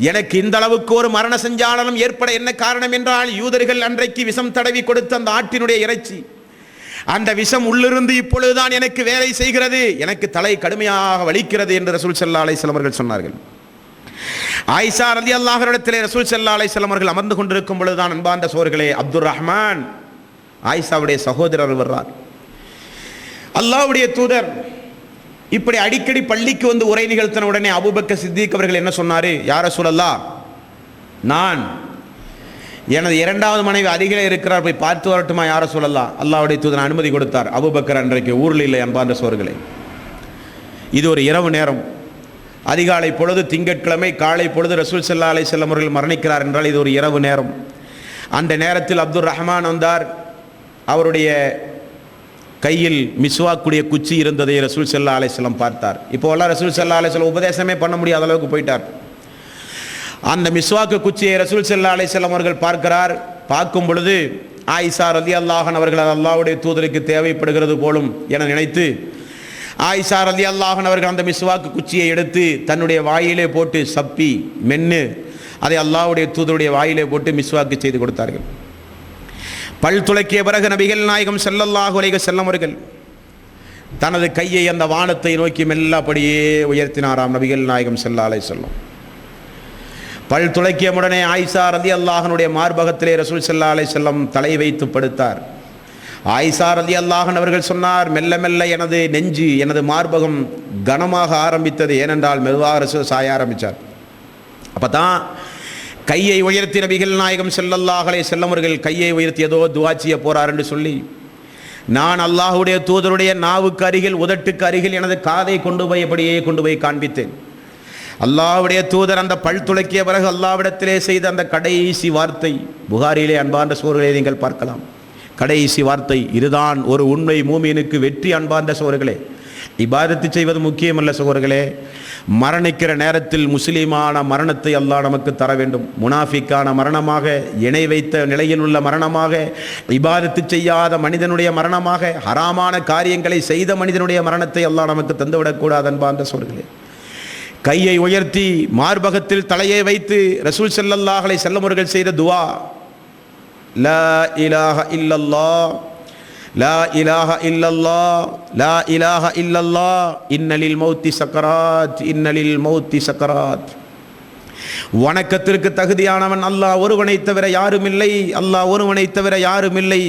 எனக்கு இந்த அளவுக்கு ஒரு மரண சஞ்சாலனம் ஏற்பட என்ன காரணம் என்றால், யூதர்கள் அன்றைக்கு விஷம் தடவி கொடுத்த அந்த ஆட்டினுடைய இறைச்சி, அந்த விஷம் உள்ளிருந்து இப்பொழுதுதான் எனக்கு வேலை செய்கிறது, எனக்கு தலை கடுமையாக வலிக்கிறது என்று ரசூல் ஸல்லல்லாஹு அலைஹி வஸல்லம் அவர்கள் சொன்னார்கள். ஆயிஷா ரலியல்லாஹு அன்ஹா இடத்திலே ரசூல் ஸல்லல்லாஹு அலைஹி வஸல்லம் அவர்கள் அமர்ந்து கொண்டிருக்கும் பொழுதுதான் அன்பார்ந்த சகோதரர்களே, அப்துர் ரஹ்மான் ஆயிஷாவுடைய சகோதரர் வர்றார். அல்லாஹ்வுடைய தூதர் இப்படி அடிக்கடி பள்ளிக்கு வந்து உரை நிகழ்த்தின உடனே அபூபக்கர் சித்திக் அவர்கள் என்ன சொன்னாரு? யா ரசூலல்லாஹ், நான் எனது இரண்டாவது மனைவி அருகிலே இருக்கிறார், போய் பார்த்து வரட்டுமா யா ரசூலல்லாஹ்? அல்லாஹ்வுடைய தூதர் அனுமதி கொடுத்தார். அபூபக்கர் அன்றைக்கு ஊரில் இல்லை. அன்பார்ந்த சகோதரர்களே, இது ஒரு இரவு நேரம், அதிகாலை பொழுது, திங்கட்கிழமை காலை பொழுது ரசூல் ஸல்லல்லாஹு அலைஹி வஸல்லம் அவர்கள் மரணிக்கிறார் என்றால் இது ஒரு இரவு நேரம். அந்த நேரத்தில் அப்துர் ரஹ்மான் வந்தார். அவருடைய கையில் மிஸ்வாக்குடைய குச்சி இருந்ததை ரசூல் ஸல்லல்லாஹு அலைஹி வஸல்லம் பார்த்தார். இப்போல்லாம் ரசூல் ஸல்லல்லாஹு அலைஹி வஸல்லம் உபதேசமே பண்ண முடியாத அளவுக்கு போயிட்டார். அந்த மிஸ்வாக்கு குச்சியை ரசூல் ஸல்லல்லாஹு அலைஹி வஸல்லம் அவர்கள் பார்க்கிறார். பார்க்கும் பொழுது ஆயிஷா ரலியல்லாஹு அன்ஹா அவர்கள் அல்லாஹ்வுடைய தூதருக்கு தேவைப்படுகிறது போலும் என நினைத்து ஆயிஷா ரலியல்லாஹு அன்ஹா அவர்கள் அந்த மிஸ்வாக்கு குச்சியை எடுத்து தன்னுடைய வாயிலே போட்டு சப்பி மென்னு அதை அல்லாஹ்வுடைய தூதருடைய வாயிலே போட்டு மிஸ்வாக்கு செய்து கொடுத்தார்கள். பல் துளக்கிய பிறகு நபிகள் நாயகம் ஸல்லல்லாஹு அலைஹி வஸல்லம் அவர்கள் தனது கையை அந்த வானத்தை நோக்கி மெல்லபடியே உயர்த்தினாராம். நபிகள் நாயகம் ஸல்லல்லாஹு அலைஹி வஸல்லம் பல் துளக்கிய உடனே ஆயிஷா ரலியல்லாஹு அன்ஹுடைய மார்பகத்திலே ரசூல் ஸல்லல்லாஹு அலைஹி வஸல்லம் தலை வைத்து படுத்தார். ஆயிஷா ரலியல்லாஹு அன்ஹா அவர்கள் சொன்னார், மெல்ல மெல்ல எனது நெஞ்சு, எனது மார்பகம் கனமாக ஆரம்பித்தது. ஏனென்றால் மெதுவாக ரசூல் சாய ஆரம்பித்தார். அப்போ தான் கையை உயர்த்தி நபிகள் நாயகம் ஸல்லல்லாஹு அலைஹி வஸல்லம் அவர்கள் கையை உயர்த்தி ஏதோ துஆ செய்ய போறார் என்று சொல்லி, நான் அல்லாஹ்வுடைய தூதருடைய நாவுக்கு அருகில், உதட்டுக்கு அருகில் எனது காதை கொண்டு போய் காண்பித்தேன். அல்லாஹ்வுடைய தூதர் அந்த பல் துளக்கிய பிறகு அல்லாஹ்விடத்திலே செய்த அந்த கடைசி வார்த்தை, புகாரியிலே அன்பார்ந்த சகோதரர்களே நீங்கள் பார்க்கலாம், கடைசி வார்த்தை இதுதான் ஒரு உண்மை மூமினுக்கு வெற்றி. அன்பார்ந்த சகோதரர்களே, இபாதத்து செய்வது முக்கியமல்ல சகோதரர்களே, மரணிக்கிற நேரத்தில் முஸ்லீமான மரணத்தை அல்லாஹ் நமக்கு தர வேண்டும். முனாஃபிக்கான மரணமாக, இணை வைத்த நிலையில் உள்ள மரணமாக, இபாதத்து செய்யாத மனிதனுடைய மரணமாக, ஹராமான காரியங்களை செய்த மனிதனுடைய மரணத்தை அல்லாஹ் நமக்கு தந்துவிடக்கூடாது. அன்பார்ந்த சகோதரர்களே, கையை உயர்த்தி மார்பகத்தில் தலையை வைத்து ரசூல் ஸல்லல்லாஹு அலைஹி வஸல்லம் அவர்கள் செய்த துஆ, லா இலாஹ இல்லல்லாஹ், லா இலாஹ இல்லல்லாஹ், லா இலாஹ இல்லல்லாஹ், இன்னலில் மௌத்தி சக்கராத், இன்னலில் மௌத்தி சக்கராத். வணக்கத்திற்கு தகுதியானவன் அல்லாஹ் ஒருவனை தவிர யாரும் இல்லை, அல்லாஹ் ஒருவனை தவிர யாரும் இல்லை.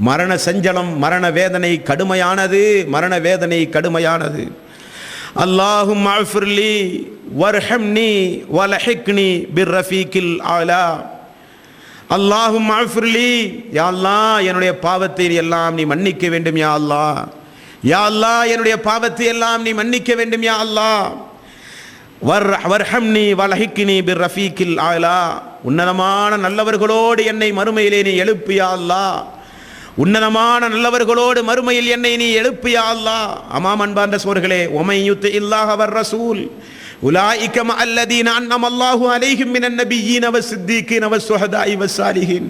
மரண சஞ்சலம், மரண வேதனை கடுமையானது, மரண வேதனை கடுமையானது. அல்லாஹும்ம அஃபிர்லி வர்ஹம்னி வலஹிக்னி பிர்ரஃபீக்கில் ஆலா. அல்லாஹும்ம அஃபிர்லி, யா அல்லாஹ் என்னுடைய பாவத்தை எல்லாம் நீ மன்னிக்க வேண்டும் யா அல்லாஹ், யா அல்லாஹ் என்னுடைய பாவத்தை எல்லாம் நீ மன்னிக்க வேண்டும் யா அல்லாஹ். வர்ஹம்னி வலஹிக்னி பிர்ரஃபீக்கில் ஆலா. உன்னதமான நல்லவர்களோடு என்னை மறுமையிலே நீ எழுப்பு யா அல்லாஹ், உன்னதமான நல்லவர்களோடு மறுமையில் என்னை நீ எழுப்பு யா அல்லாஹ். ஆமாம் அன்பார்ந்த சோர்களே, ஒமை யுத்தி இல்லாஹ வர் ரசூல் உலாயிக மஅல்லதீன அன்அம அல்லாஹு அலைஹிம் மினன் நபிய்யீன வஸ்ஸித்தீகீன வஸ்ஸுஹதாஇ வஸ்ஸாலிஹீன்.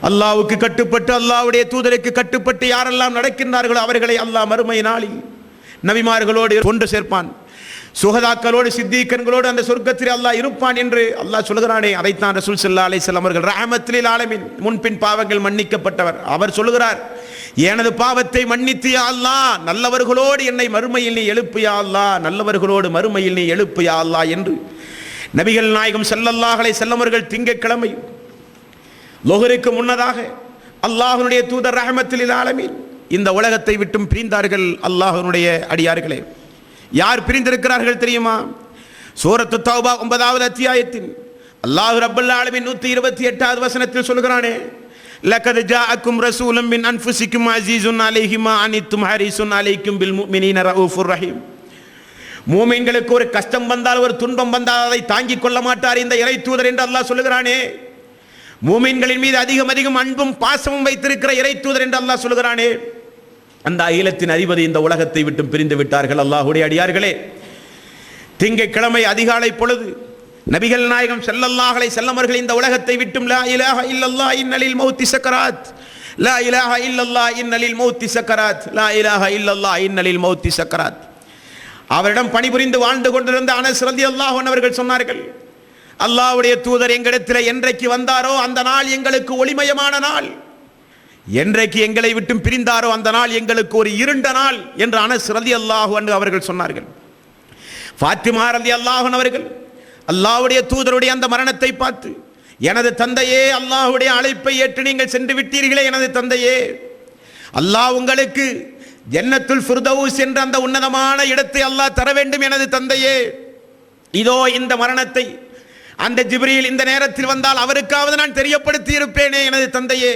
அல்லாஹ்வுக்கு கட்டுப்பட்டு அல்லாஹ்வுடைய தூதருக்கு கட்டுப்பட்டு யாரெல்லாம் நடக்கின்றார்களோ அவர்களை அல்லாஹ் மறுமை நாளில் நபிமார்களோடு கொண்டு சேர்ப்பான், சுஹதாக்களோடு சித்தீக்கன்களோடு அந்த சொர்க்கத்தில் அல்லாஹ் இருப்பான் என்று அல்லாஹ் சொல்கிறானே. அதைத்தான் ரசூல் ஸல்லல்லாஹு அலைஹி வஸல்லம் அவர்கள் ரஹ்மத்துல் ஆலமீன், முன்பின் பாவங்கள் மன்னிக்கப்பட்டவர், அவர் சொல்கிறார், எனது பாவத்தை மன்னித்து யா அல்லாஹ் நல்லவர்களோடு என்னை மறுமையில் நீ எழுப்பு யா அல்லாஹ், நல்லவர்களோடு மறுமையில் நீ எழுப்பு யா அல்லாஹ் என்று நபிகள் நாயகம் ஸல்லல்லாஹு அலைஹி வஸல்லம் அவர்கள் திங்கட்கிழமை லுஹருக்கு முன்னதாக அல்லாஹ்வுடைய தூதர் ரஹ்மத்துல் ஆலமீன் இந்த உலகத்தை விட்டும் பிரிந்தார்கள். அல்லாஹ்வுடைய அடியார்களே, யார் பிரிந்திருக்கிறார்கள் தெரியுமா? சூரத்து தௌபா 9வது அத்தியாயத்தின் அல்லாஹ் ரப்பல் ஆலமீன் 128வது வசனத்தில் சொல்கிறானே, லகத் ஜாஅக்கும் ரசூலும் மின் அன்ஃபுசிக்கும் அஸீஸுன் அலைஹி மா அனித்தும் ஹரீஸுன் அலைக்கும் பில் முஃமினீன ரഊஃபுர் ரஹீம். மூமின்களுக்கு ஒரு கஷ்டம் வந்தால், ஒரு துன்பம் வந்தால் அதை தாங்கிக் கொள்ள மாட்டார் இந்த இறை தூதர் என்று அல்லாஹ் சொல்கிறானே. மூமின்களின் மீது அதிகம் அதிகம் அன்பும் பாசமும் வைத்திருக்கிற இறை தூதர் என்று அல்லாஹ் சொல்கிறானே. அந்த அகிலத்தின் அதிபதி இந்த உலகத்தை விட்டு பிரிந்து விட்டார்கள். அல்லாஹ்வுடைய அடியார்களே, திங்கட்கிழமை அதிகாலை பொழுது நபிகள் நாயகம் ஸல்லல்லாஹு அலைஹி வஸல்லம் அவர்கள் இந்த உலகத்தை விட்டும் லா இலாஹ இல்லல்லாஹ் இன்னலில் மௌத்தி சக்கராத், லா இலாஹ இல்லல்லாஹ் இன்னலில் மௌத்தி சக்கராத், லா இலாஹ இல்லல்லாஹ் இன்னலில் மௌத்தி சக்கராத். அவரிடம் பணிபுரிந்து வாழ்ந்து கொண்டிருந்த அனஸ் ரலியல்லாஹு அன்ஹு அவர்கள் சொன்னார்கள், அல்லாஹ்வுடைய தூதர் எங்களிடத்தில் என்றைக்கு வந்தாரோ அந்த நாள் எங்களுக்கு ஒளிமயமான நாள், என்றைக்கு எங்களை விட்டும் பிரிந்தாரோ அந்த நாள் எங்களுக்கு ஒரு இருண்ட நாள் என்று அனஸ் ரலியல்லாஹு அன்ஹு அவர்கள் சொன்னார்கள். ஃபாத்திமா ரலியல்லாஹு அன்ஹா அவர்கள் அல்லாஹ்வுடைய தூதருடைய அந்த மரணத்தை பார்த்து, எனது தந்தையே, அல்லாஹ்வுடைய அழைப்பை ஏற்று நீங்கள் சென்று விட்டீர்களே எனது தந்தையே, அல்லாஹ் உங்களுக்கு ஜன்னத்துல் ஃபிர்தௌஸ் என்ற அந்த உன்னதமான இடத்தை அல்லாஹ் தர வேண்டும் எனது தந்தையே. இதோ இந்த மரணத்தை அந்த ஜிப்ரீல் இந்த நேரத்தில் வந்தால் அவருக்காவது நான் தெரியப்படுத்தி இருப்பேனே எனது தந்தையே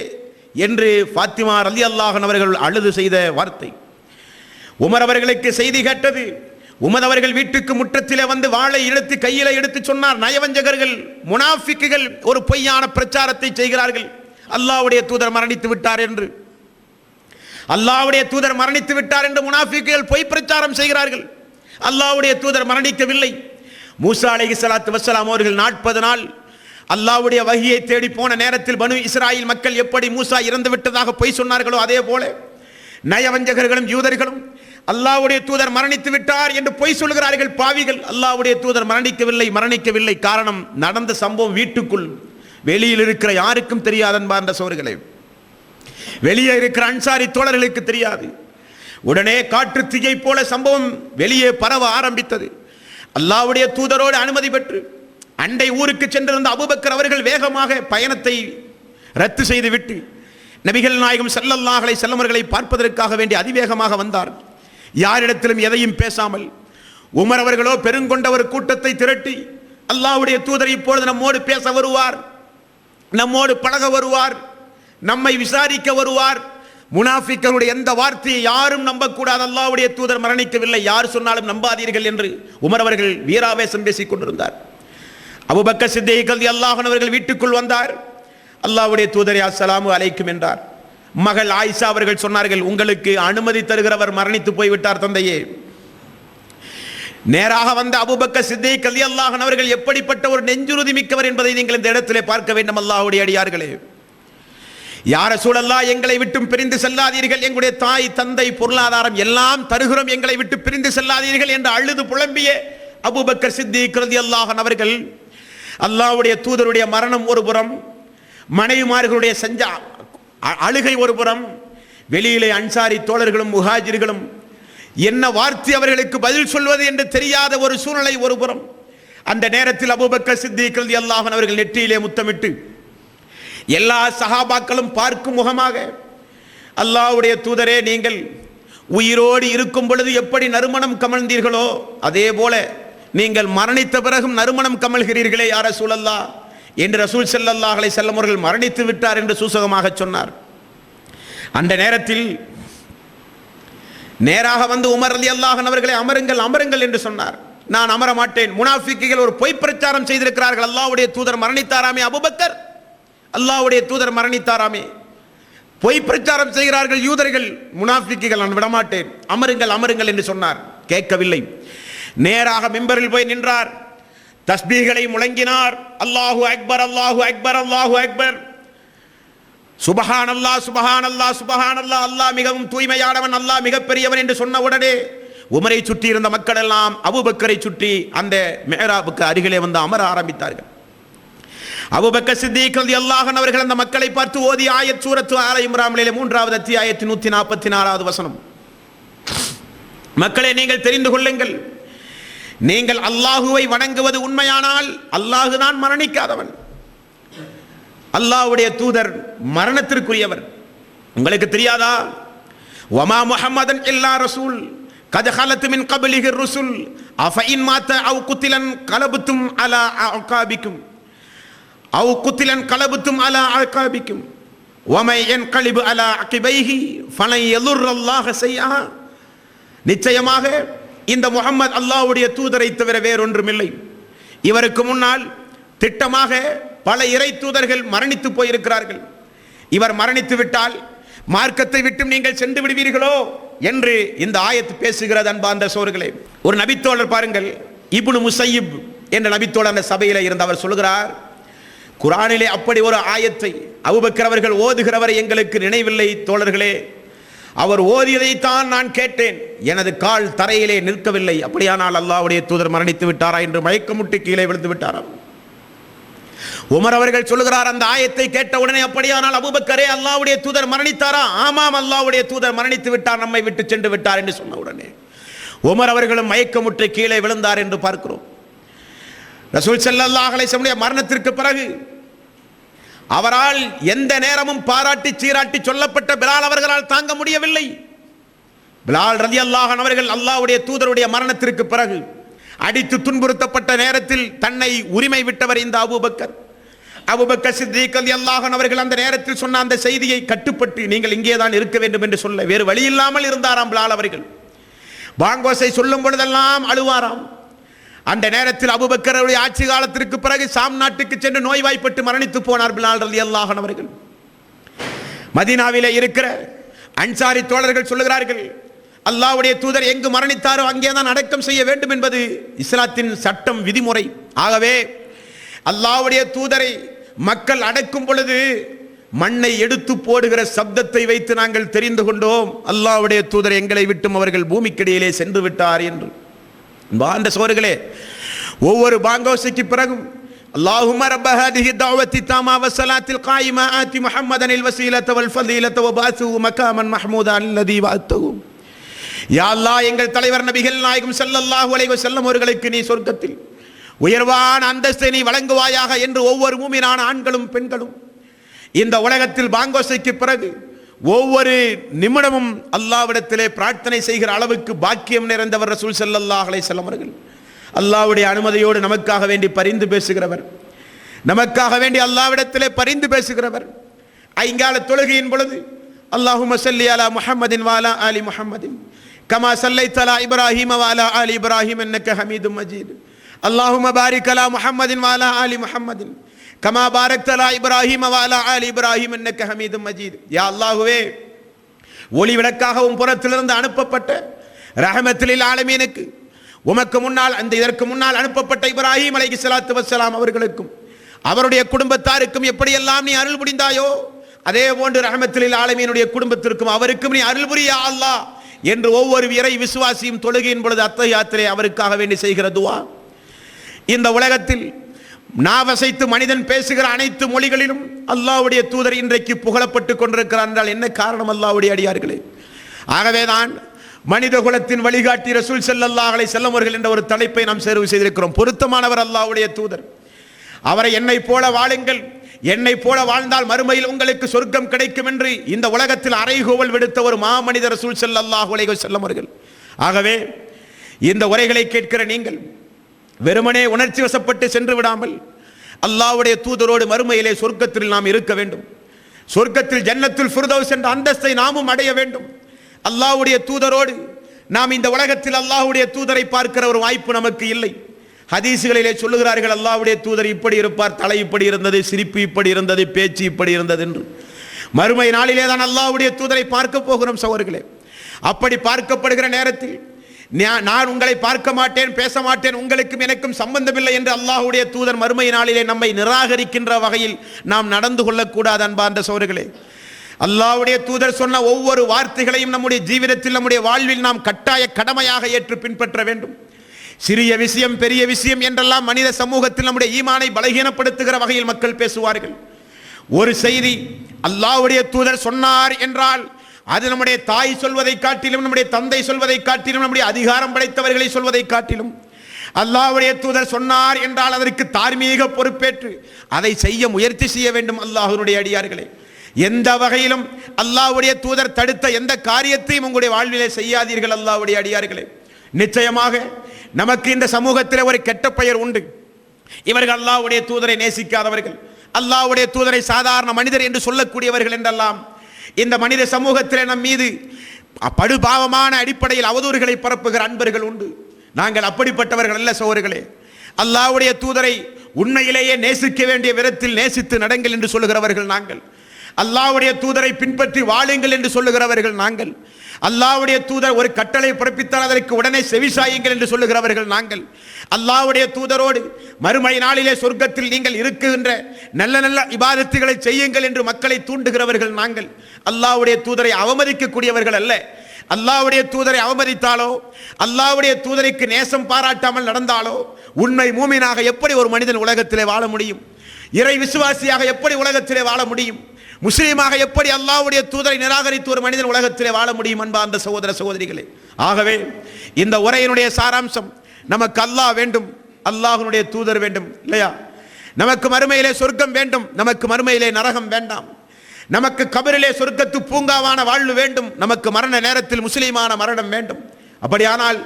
என்று ஃபாத்திமா ரலியல்லாஹு அன்ஹா அவர்கள் அழுது செய்த வார்த்தை. உமர் அவர்களுக்கு செய்தி கேட்டது. உமர் அவர்கள் வீட்டுக்கு முற்றத்திலே வந்து வாளை எடுத்து கையில எடுத்து சொன்னார், நயவஞ்சகர்கள், முனாஃபிக்குகள் ஒரு பொய்யான பிரச்சாரத்தை செய்கிறார்கள், அல்லாஹ்வுடைய தூதர் மரணித்து விட்டார் என்று, அல்லாஹ்வுடைய தூதர் மரணித்து விட்டார் என்று முனாஃபிக்குகள் பொய் பிரச்சாரம் செய்கிறார்கள். அல்லாஹ்வுடைய தூதர் மரணிக்கவில்லை. மூசா அலைஹிஸ்ஸலாத்து வஸ்ஸலாம் அவர்கள் 40 நாள் அல்லாஹ்வுடைய வஹியை தேடி போன நேரத்தில் பனு இஸ்ராயீல் மக்கள் எப்படி மூசா இறந்து விட்டதாக பொய் சொன்னார்களோ அதே போல நயவஞ்சகர்களும் யூதர்களும் அல்லாஹ்வுடைய தூதர் மரணித்து விட்டார் என்று பொய் சொல்கிறார்கள் பாவிகள். அல்லாஹ்வுடைய தூதர் மரணிக்கவில்லை. காரணம், நடந்த சம்பவம் வீட்டுக்குள், வெளியில் இருக்கிற யாருக்கும் தெரியாது அன்பார்ந்த சோர்களே, வெளியே இருக்கிற அன்சாரி தோழர்களுக்கு தெரியாது. உடனே காற்று தீயை போல சம்பவம் வெளியே பரவ ஆரம்பித்தது. அல்லாஹ்வுடைய தூதரோடு அனுமதி பெற்று அண்டை ஊருக்கு சென்றிருந்த அபூபக்கர் அவர்கள் வேகமாக பயணத்தை ரத்து செய்துவிட்டு நபிகள் நாயகம் ஸல்லல்லாஹு அலைஹி வஸல்லம் அவர்களை பார்ப்பதற்காக வேண்டி அதிவேகமாக வந்தார். யாரிடத்திலும் எதையும் பேசாமல். உமர் அவர்களோ பெருங்கொண்ட ஒரு கூட்டத்தை திரட்டி, அல்லாஹ்வுடைய தூதர் இப்பொழுது நம்மோடு பேச வருவார், நம்மோடு பழக வருவார், நம்மை விசாரிக்க வருவார், முனாஃபிக்களுடைய எந்த வார்த்தையை யாரும் நம்பக்கூடாது, அல்லாஹ்வுடைய தூதர் மரணிக்கவில்லை, யார் சொன்னாலும் நம்பாதீர்கள் என்று உமர் அவர்கள் வீராவேசம் பேசிக் கொண்டிருந்தார். அபூபக்கர் சித்திக் ரலியல்லாஹு அன்ஹு அவர்கள் வீட்டுக்குள் வந்தார். அல்லாஹ்வுடைய தூதரே அஸ்ஸலாமு அலைக்கும் என்றார். மகள் ஆயிஷா அவர்கள் சொன்னார்கள், உங்களுக்கு அனுமதி தருகிறவர் மரணித்து போய்விட்டார் தந்தையே. நேராக வந்த அபூபக்கர் சித்திக் ரலியல்லாஹு அன்ஹு அவர்கள் எப்படிப்பட்ட ஒரு நெஞ்சுறுதி மிக்கவர் என்பதை நீங்கள் இந்த இடத்திலே பார்க்க வேண்டும். அல்லாஹ்வுடைய அடியார்களே, யா ரசூலல்லாஹ், எங்களை விட்டு பிரிந்து செல்லாதீர்கள், எங்களுடைய தாய் தந்தை பொருளாதாரம் எல்லாம் தருகிறோம், எங்களை விட்டு பிரிந்து செல்லாதீர்கள் என்று அழுது புலம்பிய அபூபக்கர் சித்திக் ரலியல்லாஹு அன்ஹு அவர்கள் அல்லாஹ்வுடைய தூதருடைய மரணம் ஒரு புறம், மனைவிமார்களுடைய அழுகை ஒரு புறம், வெளியிலே அன்சாரி தோழர்களும் முஹாஜிர்களும் என்ன வார்த்தை அவர்களுக்கு பதில் சொல்வது என்று தெரியாத ஒரு சூழ்நிலை ஒரு புறம். அந்த நேரத்தில் அபூபக்கர் சித்திக் ரலியல்லாஹு அன்ஹு அவர்கள் நெற்றியிலே முத்தமிட்டு எல்லா சஹாபாக்களும் பார்க்கும் முகமாக, அல்லாஹ்வுடைய தூதரே, நீங்கள் உயிரோடு இருக்கும் பொழுது எப்படி நறுமணம் கமழ்ந்தீர்களோ அதே போல நீங்கள் மரணித்த பிறகும் நறுமணம் கமழ்கிறீர்களே யா ரசூலல்லாஹ் என்று ரசூல் ஸல்லல்லாஹு அலைஹி வஸல்லம் அவர்கள் மரணித்து விட்டார் என்று சூசகமாக சொன்னார். அந்த நேரத்தில் நேராக வந்து உமர் ரலியல்லாஹு அன்ஹு அவர்களை அமருங்கள் அமருங்கள் என்று சொன்னார். நான் அமர மாட்டேன். முனாஃபிக்குகள் ஒரு பொய் பிரச்சாரம் செய்திருக்கிறார்கள். அல்லாஹ்வுடைய தூதர் மரணித்தாராமே அபூபக்கர், அல்லாஹ்வுடைய தூதர் மரணித்தாராமே, பொய் பிரச்சாரம் செய்கிறார்கள் யூதர்கள், முனாஃபிக்குகள், நான் விடமாட்டேன், அமருங்கள் அமருங்கள் என்று சொன்னார். கேட்கவில்லை. நேராக மிம்பரில் போய் நின்றார். தஸ்பீகளை முழங்கினார். அல்லாஹு அக்பர் அல்லாஹு அக்பர் அல்லாஹு அக்பர், சுபஹானல்லாஹ் சுபஹானல்லாஹ் சுபஹானல்லாஹ், அல்லாஹ் மிகவும் தூய்மையானவன், அல்லாஹ் மிகப்பெரியவன் என்று சொன்ன உடனே உமரை சுற்றி இருந்த மக்கள் எல்லாம் அபூபக்கரை சுற்றி அந்த மிஹ்ராபுக்கு அருகிலே வந்து அமர ஆரம்பித்தார்கள். அபூபக்கர் சித்திக் ரலியல்லாஹு அன்ஹு அவர்கள் அந்த மக்களை பார்த்து ஓதிய ஆயத் சூரத்து ஆல இம்ரானிலே 3வது அத்தியாயத்தின் 144வது வசனம். மக்களே, நீங்கள் தெரிந்து கொள்ளுங்கள், நீங்கள் அல்லாஹுவை வணங்குவது உண்மையானால் அல்லாஹு தான் மரணிக்காதவன், அல்லாஹ்வுடைய தூதர் மரணத்திற்குரியவர். உங்களுக்கு தெரியாதா? வமா முஹம்மதன் இல்லா ரசூல் கத் ஹலத் மின் கப்லிஹி ருசுல் அஃபஇன் மாத அவ் குத்திலன் கலபத்தும் அலா அகாபிக்கும் அவ் குத்திலன் கலபத்தும் அலா அகாபிக்கும் வமை யன்கலிபு அலா அகிபைஹி ஃபலன் யதுர்ரல்லாஹ ஷைஆ. நிச்சயமாக இந்த முஹம்மது அல்லாஹ்வுடைய தூதரை தவிர வேறொன்றுமில்லை. இவருக்கு முன்னால் திட்டமாக பல இறை தூதர்கள் மரணித்து போயிருக்கிறார்கள். இவர் மரணித்து விட்டால் மார்க்கத்தை விட்டும் நீங்கள் சென்று விடுவீர்களோ என்று இந்த ஆயத்து பேசுகிறது. அன்பார்ந்த சோர்களே, ஒரு நபித்தோழர் பாருங்கள், இப்னு முஸையிப் என்ற நபித்தோழர் அந்த சபையில் இருந்து அவர் சொல்கிறார், குர்ஆனிலே அப்படி ஒரு ஆயத்தை அபூபக்கர் அவர்கள் ஓதுகிறவரை எங்களுக்கு நினைவில்லை தோழர்களே, அவர் ஓதியதைத்தான் நான் கேட்டேன், எனது கால் தரையிலே நிற்கவில்லை. அப்படியானால் அல்லாஹ்வுடைய தூதர் மரணித்து விட்டாரா என்று மயக்கமுட்டி கீழே விழுந்து விட்டாராம். உமர் அவர்கள் சொல்லுகிறார், அந்த ஆயத்தை கேட்ட உடனே அப்படியானால் அபூபக்கரே, அல்லாஹ்வுடைய தூதர் மரணித்தாரா? ஆமாம், அல்லாஹ்வுடைய தூதர் மரணித்து விட்டார், நம்மை விட்டு சென்று விட்டார் என்று சொன்ன உடனே உமர் அவர்களும் மயக்கமுற்றி கீழே விழுந்தார் என்று பார்க்கிறோம். ரசூல் ஸல்லல்லாஹு அலைஹி வஸல்லம் மரணத்திற்கு பிறகு அவரால் எந்த நேரமும் பாராட்டி சீராட்டி சொல்லப்பட்ட பிலால் அவர்களால் தாங்க முடியவில்லை. பிலால் ரலியல்லாஹு அன்ஹு அவர்கள் அல்லாஹ்வுடைய தூதருடைய மரணத்திற்கு பிறகு அடித்து துன்புறுத்தப்பட்ட நேரத்தில் தன்னை உரிமை விட்டவர் இந்த அபூபக்கர். அபூபக்கர் சித்திக் ரலியல்லாஹு அன்ஹு அவர்கள் அந்த நேரத்தில் சொன்ன அந்த செய்தியை கட்டுப்பட்டு நீங்கள் இங்கே தான் இருக்க வேண்டும் என்று சொல்ல வேறு வழி இல்லாமல் இருந்தாராம் பிலால் அவர்கள். பாங்கோசை சொல்லும் பொழுதெல்லாம் அழுவாராம். அந்த நேரத்தில் அபூபக்கருடைய ஆட்சி காலத்திற்கு பிறகு சாம் நாட்டுக்கு சென்று நோய்வாய்ப்பட்டு மரணித்து போனார் பிலால் ரலியல்லாஹு அன்ஹு அவர்கள். மதீனாவிலே இருக்கிற அன்சாரி தோழர்கள் சொல்லுகிறார்கள், அல்லாஹ்வுடைய தூதர் எங்கு மரணித்தாரோ அங்கேதான் அடக்கம் செய்ய வேண்டும் என்பது இஸ்லாத்தின் சட்டம் விதிமுறை. ஆகவே அல்லாஹ்வுடைய தூதரை மக்கள் அடக்கும் பொழுது மண்ணை எடுத்து போடுகிற சப்தத்தை வைத்து நாங்கள் தெரிந்து கொண்டோம், அல்லாஹ்வுடைய தூதர் எங்களை விட்டும் அவர்கள் பூமிக்கடியிலே சென்று விட்டார் என்று. அந்த சோர்களே, ஒவ்வொரு பாங்கோசைக்கு பிறகும் அல்லாஹும்ம ரப்ப ஹாதிஹி தஅவத்தி தாமா வஸ்ஸலாத்தில் காயிமா ஆதி முஹம்மதனில் வஸீலத வல் ஃபதீலத வபாஸுஹு மகாமன் மஹ்மூதன் அல்லதி வஅத்தஹு. யா அல்லாஹ், எங்கள் தலைவர் நபிகள் நாயகம் ஸல்லல்லாஹு அலைஹி வஸல்லம் அவர்களுக்கு நீ சொர்க்கத்தில் உயர்வான அந்தஸ்தை நீ வழங்குவாயாக என்று ஒவ்வொரு மூமினான ஆண்களும் பெண்களும் இந்த உலகத்தில் பாங்கோசைக்கு பிறகு ஒவ்வொரு நிமிடமும் அல்லாஹ்விடத்திலே பிரார்த்தனை செய்கிற அளவுக்கு பாக்கியம் நிறைந்தவர் ரசூல் ஸல்லல்லாஹு அலைஹி வஸல்லம் அவர்கள். அல்லாஹ்வுடைய அனுமதியோடு நமக்காக வேண்டி பரிந்து பேசுகிறவர், நமக்காக வேண்டி அல்லாஹ்விடத்திலே பரிந்து பேசுகிறவர். ஐங்கால தொழுகையின் பொழுது அல்லாஹும்ம ஸல்லி அலா முஹம்மதின் வ அலா ஆலி முஹம்மதின் கமா ஸல்லைத அலா இப்ராஹீம வ அலா ஆலி இப்ராஹீம் இன்னக ஹமீதும் மஜீத். அல்லாஹும்ம பாரிக் அலா முஹம்மதின் வ அலா ஆலி முஹம்மதின் கமா பாரக்த அலா இப்ராஹீம வ அலா ஆலி இப்ராஹீம் இன்னக ஹமீதும் மஜீத். யா அல்லாஹ்வே, ஒளி விளக்காகவும் புறத்திலிருந்து அனுப்பப்பட்ட ரஹமத்துல் ஆலமீனுக்கு உமக்கு முன்னால் இதற்கு முன்னால் அனுப்பப்பட்ட இப்ராஹீம் அலைஹிஸ்ஸலாத்து வஸ்ஸலாம் அவர்களுக்கும் அவருடைய குடும்பத்தாருக்கும் எப்படியெல்லாம் நீ அருள் புரிந்தாயோ அதே போன்று ரஹமத்துல் ஆலமீனுடைய குடும்பத்திற்கும் அவருக்கும் நீ அருள் புரிய அல்லாஹ் என்று ஒவ்வொரு இறை விசுவாசியும் தொழுகையின் பொழுது அத்தஹியாத்திலே அவருக்காக வேண்டி செய்கிற துஆ. இந்த உலகத்தில் நாவசைத்து மனிதன் பேசுகிற அனைத்து மொழிகளிலும் அல்லாஹ்வுடைய தூதர் இன்றைக்கு புகழப்பட்டு கொண்டிருக்கிறார் என்றால் என்ன காரணம் அல்லாஹ்வுடைய அடியார்களே? ஆகவேதான் மனித குலத்தின் வழிகாட்டி ரசூல் ஸல்லல்லாஹு அலைஹி வஸல்லம் அவர்கள் என்ற ஒரு தலைப்பை நாம் தேர்வு செய்திருக்கிறோம். பொருத்தமானவர் அல்லாஹ்வுடைய தூதர். அவரை என்னை போல வாழுங்கள், என்னை போல வாழ்ந்தால் மறுமையில் உங்களுக்கு சொர்க்கம் கிடைக்கும் என்று இந்த உலகத்தில் அறைகூவல் விடுத்த ஒரு மாமனிதர் ரசூல் ஸல்லல்லாஹு அலைஹி வஸல்லம் அவர்கள். ஆகவே இந்த உரைகளை கேட்கிற நீங்கள் வெறுமனே உணர்ச்சி வசப்பட்டு சென்று விடாமல் அல்லாஹ்வுடைய தூதரோடு மறுமையிலே சொர்க்கத்தில் நாம் இருக்க வேண்டும். சொர்க்கத்தில் ஜன்னத்துல் ஃபிர்தௌஸ் என்ற அந்தஸ்தை நாமும் அடைய வேண்டும். அல்லாஹ்வுடைய தூதரோடு நாம் இந்த உலகத்தில் அல்லாஹ்வுடைய தூதரை பார்க்கிற ஒரு வாய்ப்பு நமக்கு இல்லை. ஹதீசுகளிலே சொல்லுகிறார்கள், அல்லாஹ்வுடைய தூதர் இப்படி இருப்பார், தலை இப்படி இருந்தது, சிரிப்பு இப்படி இருந்தது, பேச்சு இப்படி இருந்தது என்று. மறுமை நாளிலே தான் அல்லாஹ்வுடைய தூதரை பார்க்க போகிறோம் சகோதரர்களே. அப்படி பார்க்கப்படுகிற நேரத்தில் நான் உங்களை பார்க்க மாட்டேன், பேச மாட்டேன், உங்களுக்கும் எனக்கும் சம்பந்தமில்லை என்று அல்லாஹ்வுடைய தூதர் மறுமை நாளிலே நம்மை நிராகரிக்கின்ற வகையில் நாம் நடந்து கொள்ளக்கூடாது அன்பார்ந்த சகோதரர்களே. அல்லாஹ்வுடைய தூதர் சொன்ன ஒவ்வொரு வார்த்தைகளையும் நம்முடைய ஜீவிதத்தில், நம்முடைய வாழ்வில் நாம் கட்டாய கடமையாக ஏற்று பின்பற்ற வேண்டும். சிறிய விஷயம் பெரிய விஷயம் என்றெல்லாம் மனித சமூகத்தில் நம்முடைய ஈமானை பலகீனப்படுத்துகிற வகையில் மக்கள் பேசுவார்கள். ஒரு செய்தி அல்லாஹ்வுடைய தூதர் சொன்னார் என்றால் அது நம்முடைய தாய் சொல்வதை காட்டிலும், நம்முடைய தந்தை சொல்வதை காட்டிலும், நம்முடைய அதிகாரம் படைத்தவர்களை சொல்வதை காட்டிலும் அல்லாஹ்வுடைய தூதர் சொன்னார் என்றால் அதற்கு தார்மீக பொறுப்பேற்று அதை செய்ய முயற்சி செய்ய வேண்டும். அல்லாஹ்வுடைய அடியார்களே, எந்த வகையிலும் அல்லாஹ்வுடைய தூதர் தடுத்த எந்த காரியத்தையும் உங்களுடைய வாழ்விலே செய்யாதீர்கள். அல்லாஹ்வுடைய அடியார்களே, நிச்சயமாக நமக்கு இந்த சமூகத்தில் ஒரு கெட்ட பெயர் உண்டு. இவர்கள் அல்லாஹ்வுடைய தூதரை நேசிக்காதவர்கள், அல்லாஹ்வுடைய தூதரை சாதாரண மனிதர் என்று சொல்லக்கூடியவர்கள் என்றெல்லாம் இந்த மனித சமூகத்தில் நம் மீது படுபாவமான அடிப்படையில் அவதூறுகளை பரப்புகிற அன்பர்கள் உண்டு. நாங்கள் அப்படிப்பட்டவர்கள் அல்ல சகோதரர்களே. அல்லாஹ்வுடைய தூதரை உண்மையிலேயே நேசிக்க வேண்டிய விதத்தில் நேசித்து நடங்கள் என்று சொல்லுகிறவர்கள் நாங்கள். அல்லாஹ்வுடைய தூதரை பின்பற்றி வாழுங்கள் என்று சொல்லுகிறவர்கள் நாங்கள். அல்லாஹ்வுடைய தூதர் ஒரு கட்டளை பிறப்பித்தால் அதற்கு உடனே செவிசாயுங்கள் என்று சொல்லுகிறவர்கள் நாங்கள். அல்லாஹ்வுடைய தூதரோடு மறுமை நாளிலே சொர்க்கத்தில் நீங்கள் இருக்குகின்ற நல்ல நல்ல இபாதத்துகளை செய்யுங்கள் என்று மக்களை தூண்டுகிறவர்கள் நாங்கள். அல்லாஹ்வுடைய தூதரை அவமதிக்கக்கூடியவர்கள் அல்ல. அல்லாஹ்வுடைய தூதரை அவமதித்தாலோ, அல்லாஹ்வுடைய தூதருக்கு நேசம் பாராட்டாமல் நடந்தாலோ உண்மை மூமினாக எப்படி ஒரு மனிதன் உலகத்திலே வாழ முடியும்? இறை விசுவாசியாக எப்படி உலகத்திலே வாழ முடியும்? முஸ்லீமாக எப்படி அல்லாஹ்வுடைய தூதரை நிராகரித்து ஒரு மனிதன் உலகத்திலே வாழ முடியும்? அன்பார்ந்த சகோதர சகோதரிகளே, ஆகவே இந்த உரையினுடைய சாராம்சம், நமக்கு அல்லாஹ் வேண்டும், அல்லாஹ்வுடைய தூதர் வேண்டும் இல்லையா? நமக்கு மறுமையிலே சொர்க்கம் வேண்டும், நமக்கு மறுமையிலே நரகம் வேண்டாம். நமக்கு கபரிலே சொர்க்கத்து பூங்காவான வாழ்வு வேண்டும், நமக்கு மரண நேரத்தில் முஸ்லீமான மரணம் வேண்டும். அப்படியானால்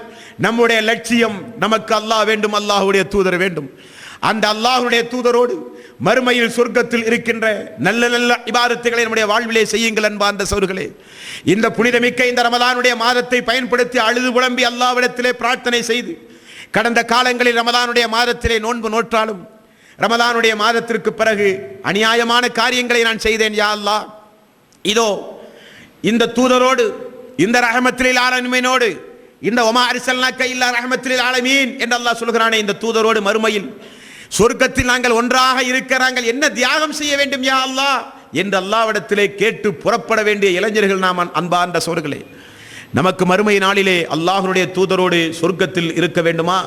நம்முடைய லட்சியம் நமக்கு அல்லாஹ் வேண்டும், அல்லாஹ்வுடைய தூதர் வேண்டும். அந்த அல்லாஹ்வுடைய தூதரோடு மறுமையில் சொர்க்கத்தில் இருக்கின்ற நல்ல நல்ல இபாதத்துகளை நம்முடைய வாழ்விலே செய்யுங்கள் அன்பார்ந்த சகோதரர்களே. இந்த புனிதமிக்க இந்த ரமலானுடைய மாதத்தை பயன்படுத்தி அழுது புலம்பி அல்லாஹ்விடத்திலே பிரார்த்தனை செய்து கடந்த காலங்களில் ரமலானுடைய மாதத்திலே நோன்பு நோற்றாலும் ரமலானுடைய மாதத்திற்கு பிறகு அநியாயமான காரியங்களை நான் செய்தேன் யா அல்லாஹ், இதோ இந்த தூதரோடு, இந்த ரஹமத்துல் ஆலமீனோடு, இந்த ஒமா அர்சல்னாக இல்லா ரஹமத்துல் ஆலமீன் என்று அல்லாஹ் சொல்கிறானே, இந்த தூதரோடு மறுமையில் சொர்க்கத்தில் நாங்கள் ஒன்றாக இருக்கிறாங்கள், என்ன தியாகம் செய்ய வேண்டும் யா அல்லாஹ் என்று அல்லாஹ்விடத்திலே கேட்டு புறப்பட வேண்டிய இளைஞர்கள் நாம் அன்பார்ந்த சகோதரர்களே. நமக்கு மறுமை நாளிலே அல்லாஹ்வுடைய தூதரோடு சொர்க்கத்தில் இருக்க வேண்டுமா,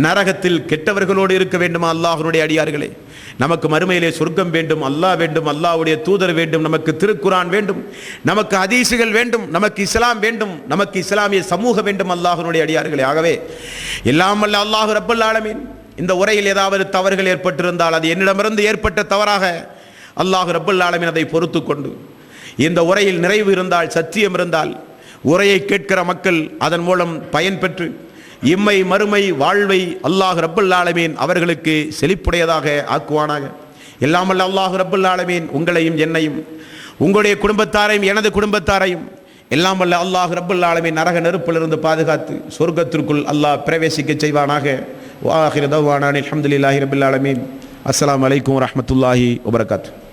நரகத்தில் கெட்டவர்களோடு இருக்க வேண்டுமா? அல்லாஹ்வுடைய அடியார்களே, நமக்கு மறுமையிலே சொர்க்கம் வேண்டும், அல்லாஹ் வேண்டும், அல்லாஹ்வுடைய தூதர் வேண்டும், நமக்கு திருக்குரான் வேண்டும், நமக்கு ஹதீசுகள் வேண்டும், நமக்கு இஸ்லாம் வேண்டும், நமக்கு இஸ்லாமிய சமூகம் வேண்டும். அல்லாஹ்வுடைய அடியார்களே, ஆகவே எல்லாம் வல்ல அல்லாஹ் ரப்பல் ஆலமீன் இந்த உரையில் ஏதாவது தவறுகள் ஏற்பட்டிருந்தால் அது என்னிடமிருந்து ஏற்பட்ட தவறாக அல்லாஹ் ரப்பல் ஆலமீன் அதை பொறுத்து கொண்டு, இந்த உரையில் நிறைவு இருந்தால், சத்தியம் இருந்தால், உரையை கேட்கிற மக்கள் அதன் மூலம் பயன் பெற்று இம்மை மறுமை வாழ்வை அல்லாஹ் ரப்பல் ஆலமீன் அவர்களுக்கு செழிப்புடையதாக ஆக்குவானாக. எல்லாம் வல்ல அல்லாஹ் ரப்பல் ஆலமீன் உங்களையும் என்னையும் உங்களுடைய குடும்பத்தாரையும் எனது குடும்பத்தாரையும் எல்லாம் வல்ல அல்லாஹ் ரப்பல் ஆலமீன் நரக நெருப்பிலிருந்து பாதுகாத்து சொர்க்கத்திற்குள் அல்லாஹ் பிரவேசிக்க செய்வானாக. வ ஆகிரு தஅவானா அல்ஹம்துலில்லாஹி ரப்பில் ஆலமீன். அஸ்ஸலாமு அலைக்கும் வரஹ்மத்துல்லாஹி வபரகாத்துஹு.